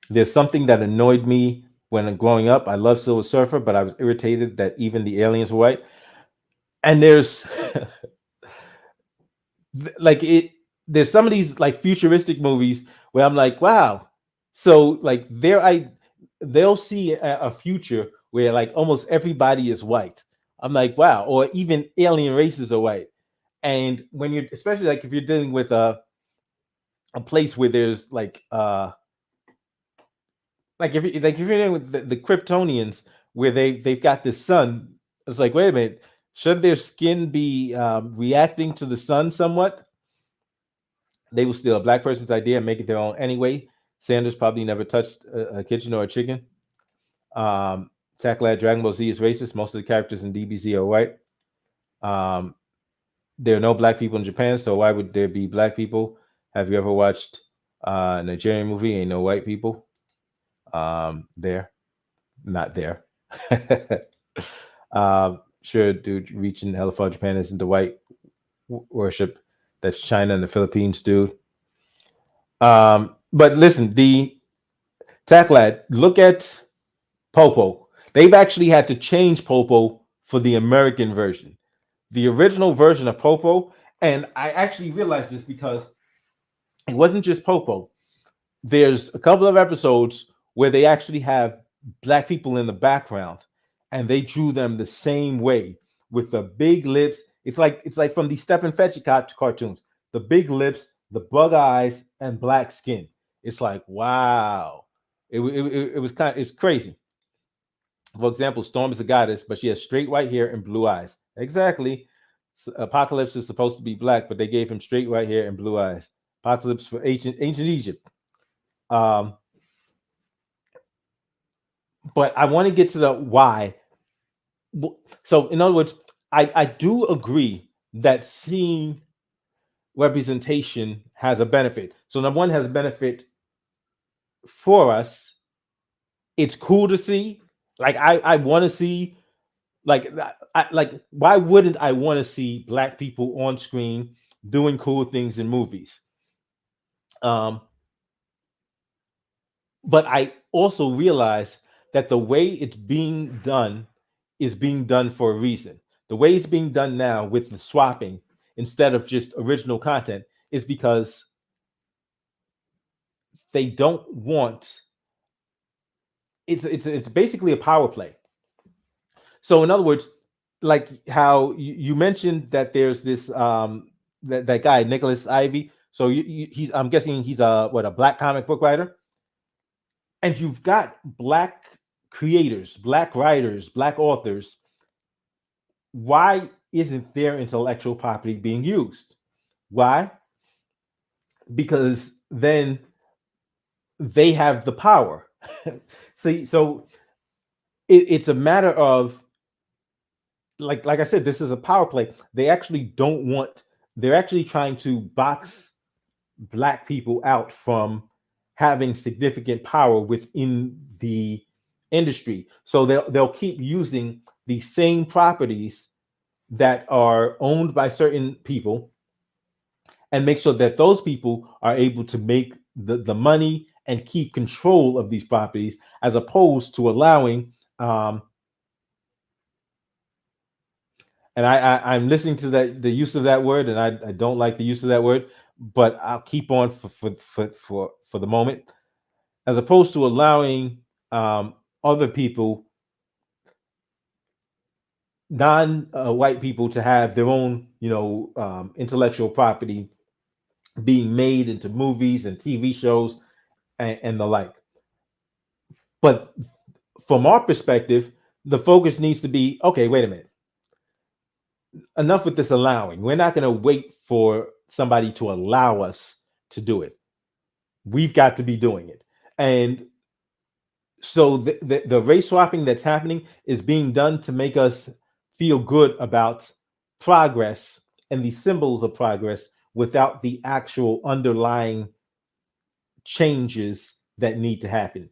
there's something that annoyed me when growing up. I loved Silver Surfer, but I was irritated that even the aliens were white. And there's like it. There's some of these like futuristic movies where I'm like, wow. So like they'll see a future where like almost everybody is white. I'm like, wow. Or even alien races are white. And when you're especially like if you're dealing with a place where there's like if you're dealing with the Kryptonians where they've got the sun, it's like wait a minute, should their skin be reacting to the sun somewhat? They will steal a black person's idea and make it their own anyway. Sanders probably never touched a kitchen or a chicken. Tackle at Dragon Ball Z is racist. Most of the characters in DBZ are white. There are no black people in Japan, so why would there be black people? Have you ever watched a Nigerian movie? Ain't no white people. There, not there. Sure, dude, reaching hella far. Japan isn't the white worship. That's China and the Philippines, dude. But listen, the Tacklad, look at Popo. They've actually had to change Popo for the American version. The original version of Popo, and I actually realized this because it wasn't just Popo. There's a couple of episodes where they actually have black people in the background, and they drew them the same way with the big lips. It's like from the Step and Fetch cartoons. The big lips, the bug eyes, and black skin. It's like wow. It was it's crazy. For example, Storm is a goddess, but she has straight white hair and blue eyes. Exactly. Apocalypse is supposed to be black, but they gave him straight white hair and blue eyes. Apocalypse for ancient Egypt. Um, but I want to get to the why. So, in other words, I do agree that seeing representation has a benefit. So, number one has a benefit for us. It's cool to see. Like I want to see like why wouldn't I want to see black people on screen doing cool things in movies? Um, but I also realize that the way it's being done is being done for a reason. The way it's being done now with the swapping instead of just original content is because they don't want it's basically a power play. So in other words, like how you mentioned that there's this that guy Nicholas Ivy. So he's I'm guessing he's a black comic book writer. and you've got black creators, black writers, black authors. Why isn't their intellectual property being used? Why? Because then they have the power. See, so it's a matter of, like I said, this is a power play. They actually don't want. They're actually trying to box black people out from having significant power within the industry. So they'll keep using the same properties that are owned by certain people and make sure that those people are able to make the money and keep control of these properties, as opposed to allowing and I'm listening to that, the use of that word, and I don't like the use of that word, but I'll keep on for the moment, as opposed to allowing other people, non-white people, to have their own, intellectual property being made into movies and TV shows and the like. But from our perspective, the focus needs to be, okay, wait a minute, enough with this allowing. We're not going to wait for somebody to allow us to do it. We've got to be doing it. And so the race swapping that's happening is being done to make us feel good about progress and the symbols of progress, without the actual underlying changes that need to happen.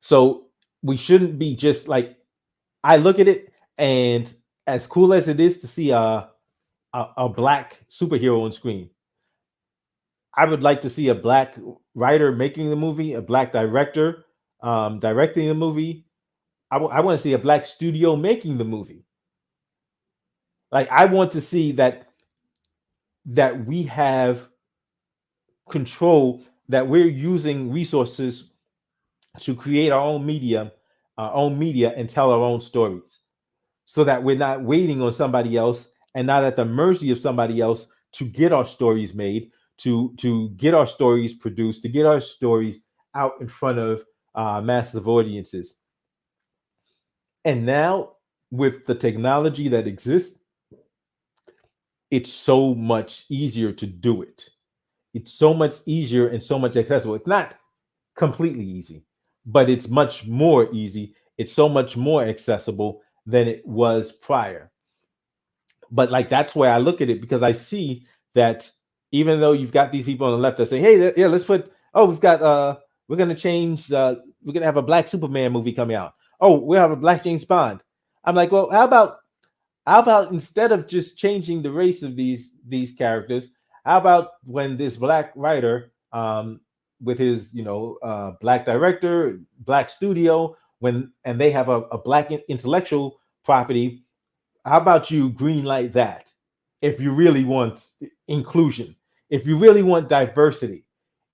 So we shouldn't be just like, I look at it, and as cool as it is to see a black superhero on screen, I would like to see a black writer making the movie, a black director directing the movie. I want to see a black studio making the movie. Like, I want to see that we have control, that we're using resources to create our own media, and tell our own stories, so that we're not waiting on somebody else and not at the mercy of somebody else to get our stories made, to get our stories produced, to get our stories out in front of massive audiences. And now, with the technology that exists, it's so much easier to do it. It's so much easier and so much accessible. It's not completely easy, but it's much more easy. It's so much more accessible than it was prior. But like, that's where I look at it, because I see that even though you've got these people on the left that say, "Hey, yeah, let's put, oh, we've got we're gonna change, we're gonna have a black Superman movie coming out. Oh, we'll have a black James Bond." I'm like, well, how about instead of just changing the race of these characters, how about when this black writer, with his, black director, black studio, when and they have a black intellectual property, how about you green light that? If you really want inclusion, if you really want diversity,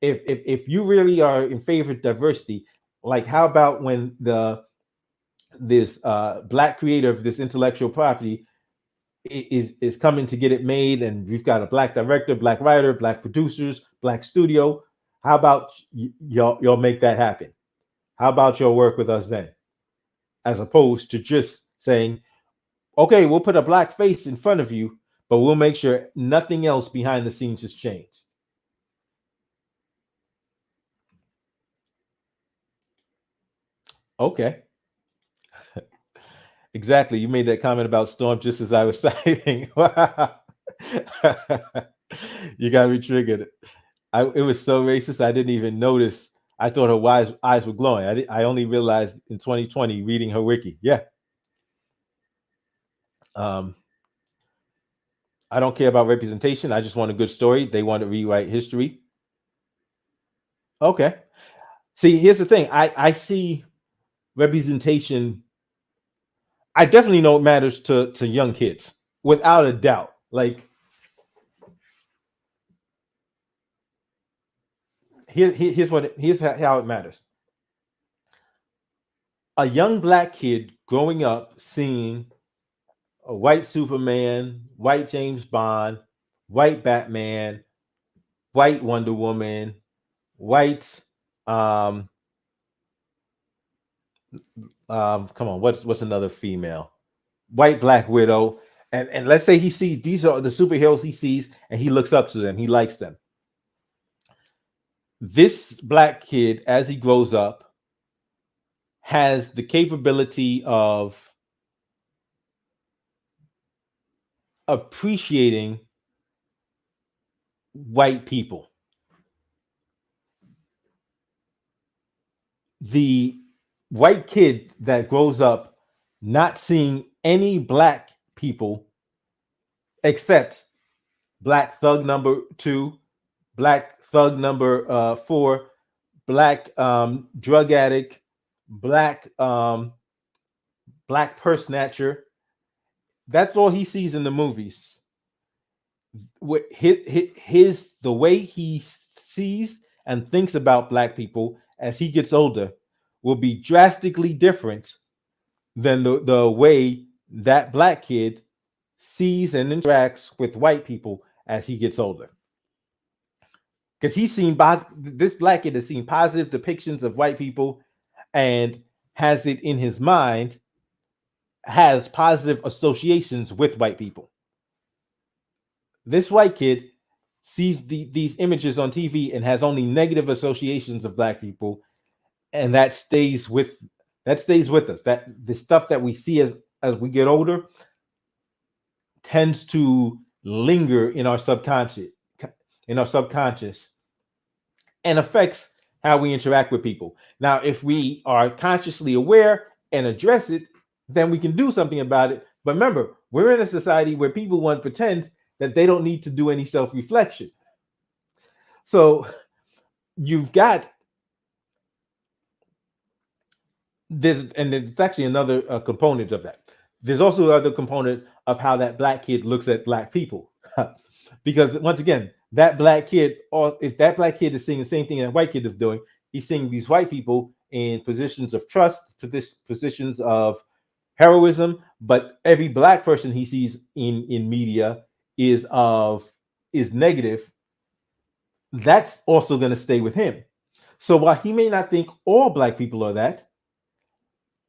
if you really are in favor of diversity, like, how about when the this black creator of this intellectual property is coming to get it made, and we've got a black director, black writer, black producers, black studio. How about y'all make that happen? How about y'all work with us then, as opposed to just saying, okay, we'll put a black face in front of you, but we'll make sure nothing else behind the scenes has changed. Okay, exactly. You made that comment about Storm just as I was saying. You got me triggered. It was so racist, I didn't even notice. I thought her eyes were glowing. I only realized in 2020 reading her wiki. Yeah. Um, I don't care about representation. I just want a good story. They want to rewrite history. Okay. See, here's the thing. I see representation. I definitely know it matters to young kids, without a doubt. Like, here's how it matters. A young black kid growing up seeing a white Superman, white James Bond, white Batman, white Wonder Woman, white Um, come on, what's another female? White Black Widow. And let's say he sees these are the superheroes he sees, and he looks up to them. He likes them. This black kid, as he grows up, has the capability of appreciating white people. The white kid that grows up not seeing any black people except black thug number two, black thug number four, black drug addict, black black purse snatcher. That's all he sees in the movies. His the way he sees and thinks about black people as he gets older will be drastically different than the way that black kid sees and interacts with white people as he gets older. Because this black kid has seen positive depictions of white people and has it in his mind, has positive associations with white people. This white kid sees these images on TV and has only negative associations of black people, and that stays with us. That the stuff that we see as we get older tends to linger in our subconscious, and affects how we interact with people. Now, if we are consciously aware and address it, then we can do something about it. But remember, we're in a society where people want to pretend that they don't need to do any self-reflection. So you've got this, and it's actually another component of that. There's also another component of how that black kid looks at black people. Because once again, that black kid, or if that black kid is seeing the same thing that white kid is doing, he's seeing these white people in positions of trust, positions of heroism. But every black person he sees in media is negative. That's also going to stay with him. So while he may not think all black people are that,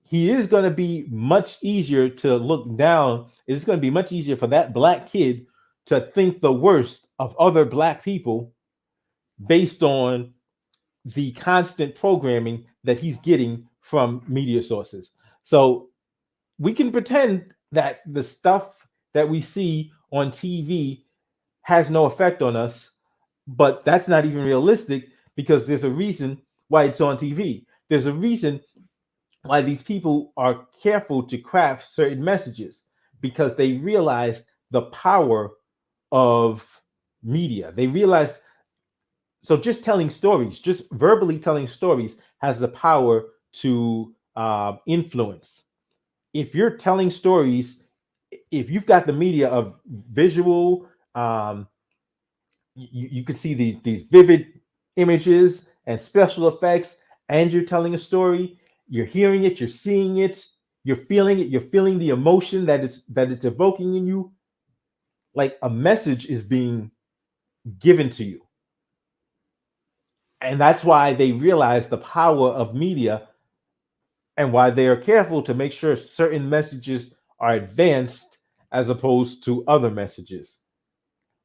he is going to be much easier to look down. It's going to be much easier for that black kid to think the worst of other black people based on the constant programming that he's getting from media sources. So we can pretend that the stuff that we see on TV has no effect on us, but that's not even realistic, because there's a reason why it's on TV. There's a reason why these people are careful to craft certain messages, because they realize the power of media. They realize, so just telling stories, just verbally telling stories, has the power to influence. If you're telling stories, if you've got the media of visual, you can see these vivid images and special effects, and you're telling a story, you're hearing it, you're seeing it, you're feeling it, you're feeling the emotion that it's evoking in you. Like a message is being given to you. And that's why they realize the power of media, and why they are careful to make sure certain messages are advanced as opposed to other messages.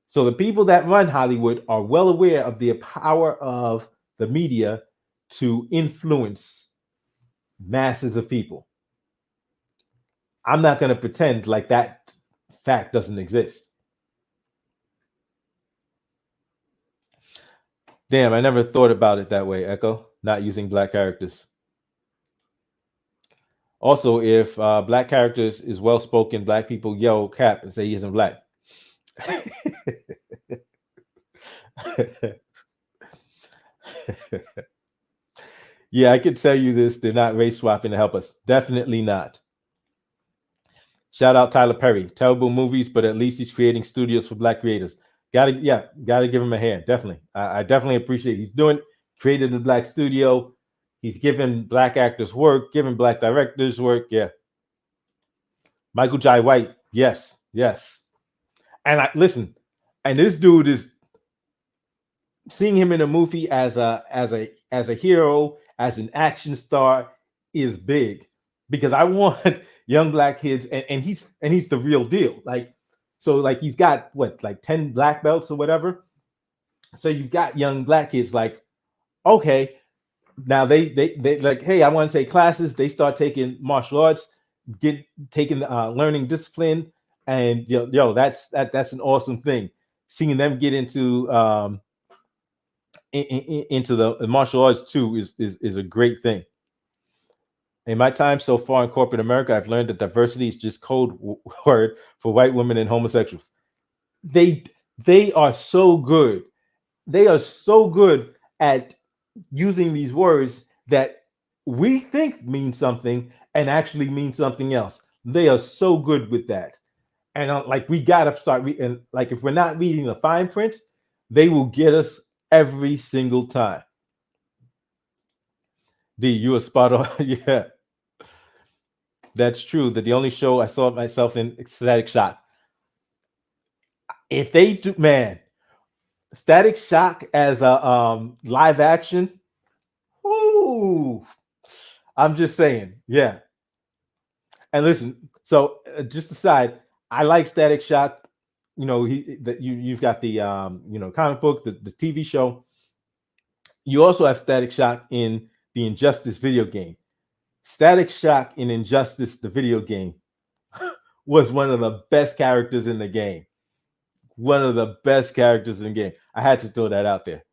So the people that run Hollywood are well aware of the power of the media to influence masses of people. I'm not going to pretend like that fact doesn't exist. Damn, I never thought about it that way, Echo, not using black characters. Also, if black characters is well spoken, black people yell cap and say he isn't black. Yeah, I could tell you this. They're not race swapping to help us. Definitely not. Shout out Tyler Perry. Terrible movies, but at least he's creating studios for black creators. Gotta give him a hand. Definitely. I definitely appreciate it. He's doing, created a black studio. He's giving black actors work, giving black directors work. Yeah. Michael Jai White. Yes. And and this dude is, seeing him in a movie as as a hero, as an action star, is big because I want young black kids, and he's the real deal. Like, so like he's got what, like 10 black belts or whatever. So you've got young black kids like, okay, now they like, hey, I want to take classes. They start taking martial arts, get taking learning discipline, and that's an awesome thing. Seeing them get into into the martial arts too is a great thing. In my time so far in corporate America, I've learned that diversity is just code word for white women and homosexuals. They they are so good. They are so good at using these words that we think mean something and actually mean something else. They are so good with that. And like we gotta start reading. Like if we're not reading the fine print, they will get us every single time. D, you are spot on. Yeah, that's true. That the only show I saw myself in Static Shock. If they do, man, Static Shock as a live action. Ooh, I'm just saying. Yeah, and listen. So just aside, I like Static Shock. You know, that you've got the comic book, the TV show. You also have Static Shock in the Injustice video game. Static Shock in Injustice, the video game, was one of the best characters in the game. One of the best characters in the game. I had to throw that out there.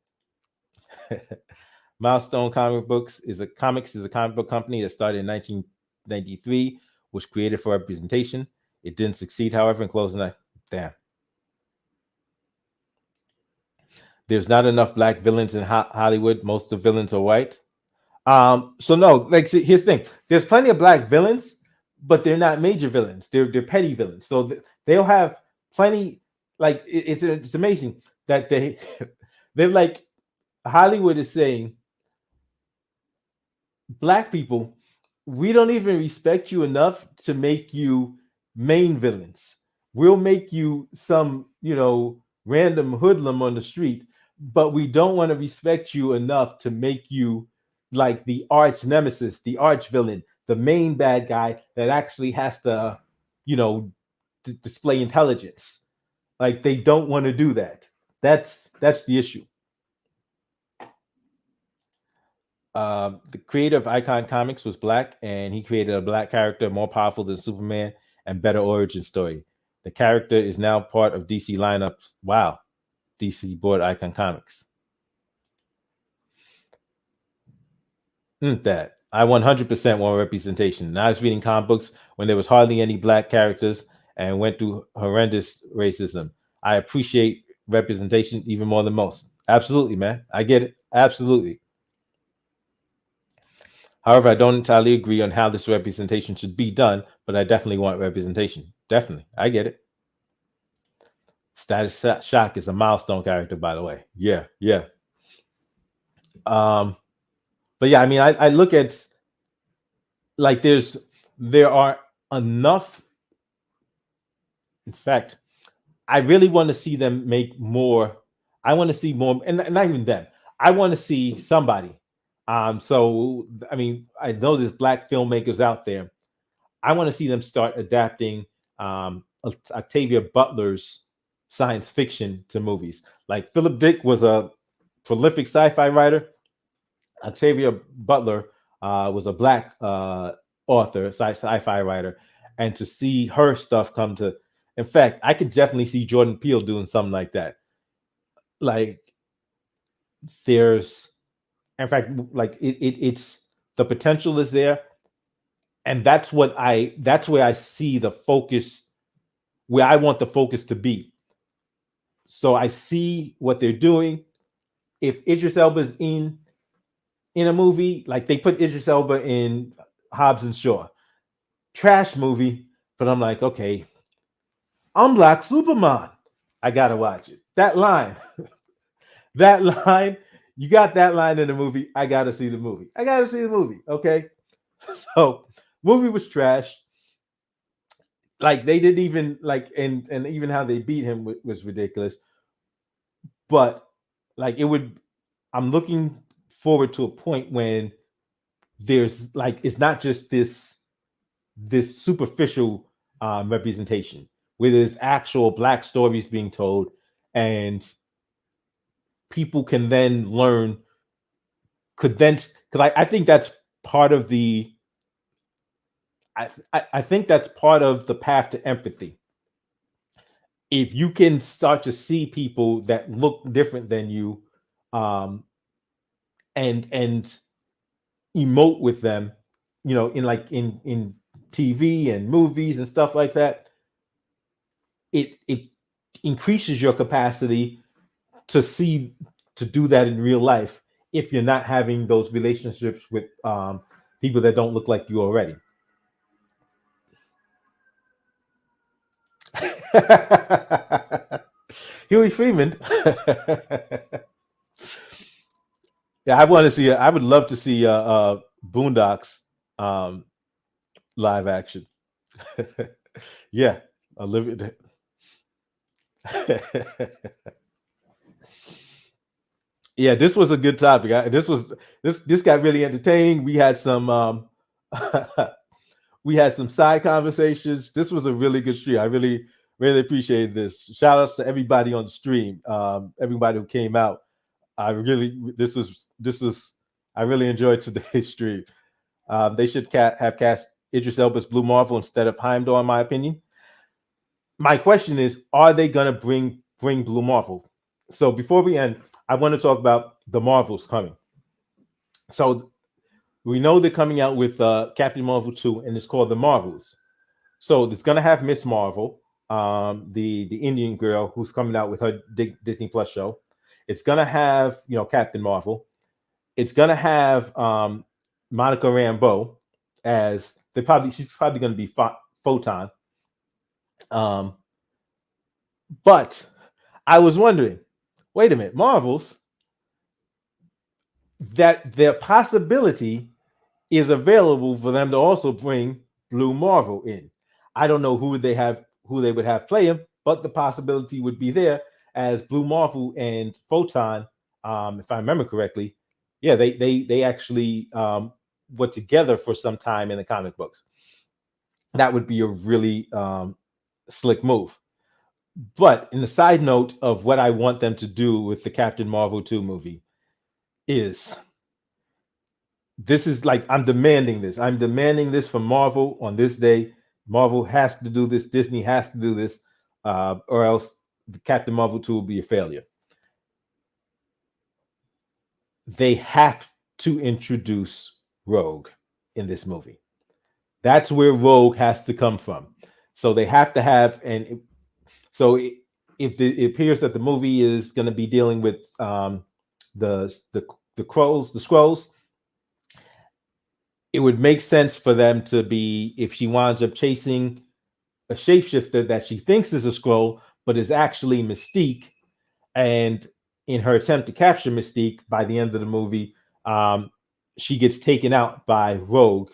Milestone Comics is a comic book company that started in 1993, was created for representation. It didn't succeed, however, in closing that. Damn. There's not enough black villains in Hollywood. Most of the villains are white. So no, like see, here's the thing: there's plenty of black villains, but they're not major villains. They're petty villains. So they'll have plenty. Like it's amazing that they're like Hollywood is saying, black people, we don't even respect you enough to make you main villains. We'll make you some, random hoodlum on the street, but we don't want to respect you enough to make you like the arch nemesis, the arch villain, the main bad guy that actually has to, you know, display intelligence. Like they don't want to do that. That's the issue. The creator of Icon Comics was black, and he created a black character more powerful than Superman and better origin story. The character is now part of DC lineups. Wow, DC bought Icon Comics. That I 100% want representation. And I was reading comic books when there was hardly any black characters and went through horrendous racism. I appreciate representation even more than most. Absolutely, man. I get it. Absolutely. However, I don't entirely agree on how this representation should be done, but I definitely want representation. Definitely. I get it. Status Shock is a milestone character, by the way. Yeah, yeah. But yeah, I mean, I look at like there are enough. In fact, I really want to see them make more. I want to see more, and not even them. I want to see somebody. So I mean, I know there's black filmmakers out there. I want to see them start adapting Octavia Butler's science fiction to movies. Like Philip Dick was a prolific sci-fi writer. Octavia Butler was a black author, sci-fi writer, and to see her stuff come to, in fact, I could definitely see Jordan Peele doing something like that. Like there's, in fact, like it's the potential is there, and that's where I see the focus, where I want the focus to be. So I see what they're doing. If Idris Elba's in a movie, like they put Idris Elba in Hobbs and Shaw, trash movie, but I'm like, okay, I'm Black Superman. I gotta watch it. That line, that line, you got that line in the movie. I gotta see the movie. I gotta see the movie. Okay, so movie was trash. Like they didn't even like, and even how they beat him was ridiculous. But like it would, I'm looking forward to a point when there's like it's not just this superficial representation, where there's actual black stories being told, and people can then learn, could then, because I think that's part of the I think that's part of the path to empathy. If you can start to see people that look different than you, um, and emote with them, in like in TV and movies and stuff like that, it increases your capacity to see, to do that in real life, if you're not having those relationships with people that don't look like you already. Huey Freeman. Yeah, I want to see. I would love to see Boondocks um, live action. Yeah, Olivia. Yeah, this was a good topic. This got really entertaining. We had some we had some side conversations. This was a really good stream. I really appreciated this. Shout outs to everybody on the stream. Everybody who came out. I really this was I really enjoyed today's stream. They should have cast Idris Elba's Blue Marvel instead of Heimdall, in my opinion. My question is, are they gonna bring Blue Marvel? So before we end, I want to talk about the Marvels coming. So we know they're coming out with Captain Marvel 2, and it's called the Marvels. So it's gonna have Miss Marvel, the Indian girl who's coming out with her Disney Plus show. It's gonna have Captain Marvel. It's gonna have Monica Rambeau as she's probably gonna be Photon. Um, but I was wondering, wait a minute, Marvels, that their possibility is available for them to also bring Blue Marvel in. I don't know who they would have play him, but the possibility would be there, as Blue Marvel and Photon, if I remember correctly, yeah, they actually were together for some time in the comic books. That would be a really slick move. But in the side note of what I want them to do with the Captain Marvel 2 movie is, this is like, I'm demanding this. I'm demanding this from Marvel on this day. Marvel has to do this. Disney has to do this, or else the Captain Marvel 2 will be a failure. They have to introduce Rogue in this movie. That's where Rogue has to come from. So they have to have, and so it appears that the movie is going to be dealing with the the scrolls. It would make sense for them to be, if she winds up chasing a shapeshifter that she thinks is a scroll, but is actually Mystique, and in her attempt to capture Mystique, by the end of the movie, she gets taken out by Rogue,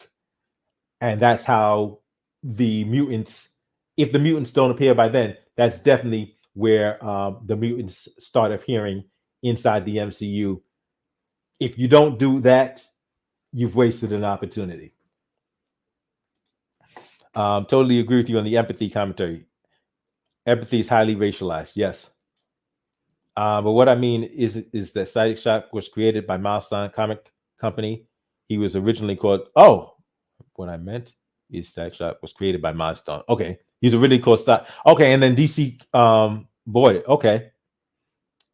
and that's how the mutants, if the mutants don't appear by then, that's definitely where the mutants start appearing inside the MCU. If you don't do that, you've wasted an opportunity. Totally agree with you on the empathy commentary. Empathy is highly racialized, yes. But what I mean is that Static Shock was created by Milestone Comic Company. He was originally called. Oh, what I meant is Static Shock was created by Milestone. Okay, he's originally called Stock. Okay, and then DC bought it. Okay,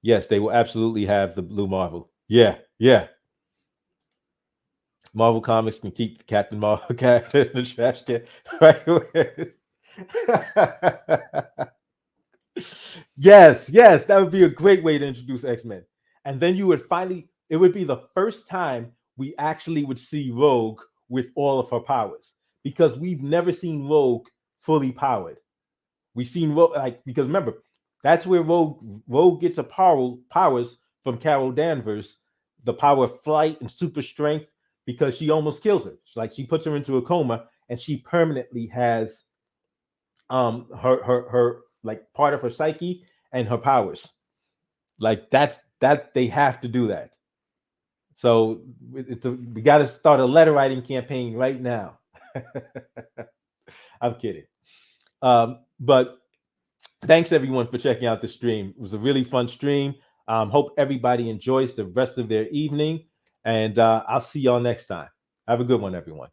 yes, they will absolutely have the Blue Marvel. Yeah, yeah. Marvel Comics can keep the Captain Marvel character in the trash can. Right. Yes, yes, that would be a great way to introduce X-Men. And then you would finally, it would be the first time we actually would see Rogue with all of her powers, because we've never seen Rogue fully powered. We've seen Rogue, like, because remember, that's where Rogue gets her powers from Carol Danvers, the power of flight and super strength, because she almost kills her. Like, she puts her into a coma, and she permanently has her like part of her psyche and her powers. Like, that they have to do that. So we got to start a letter writing campaign right now. I'm kidding. But thanks everyone for checking out the stream. It was a really fun stream. Hope everybody enjoys the rest of their evening, and I'll see y'all next time. Have a good one, everyone.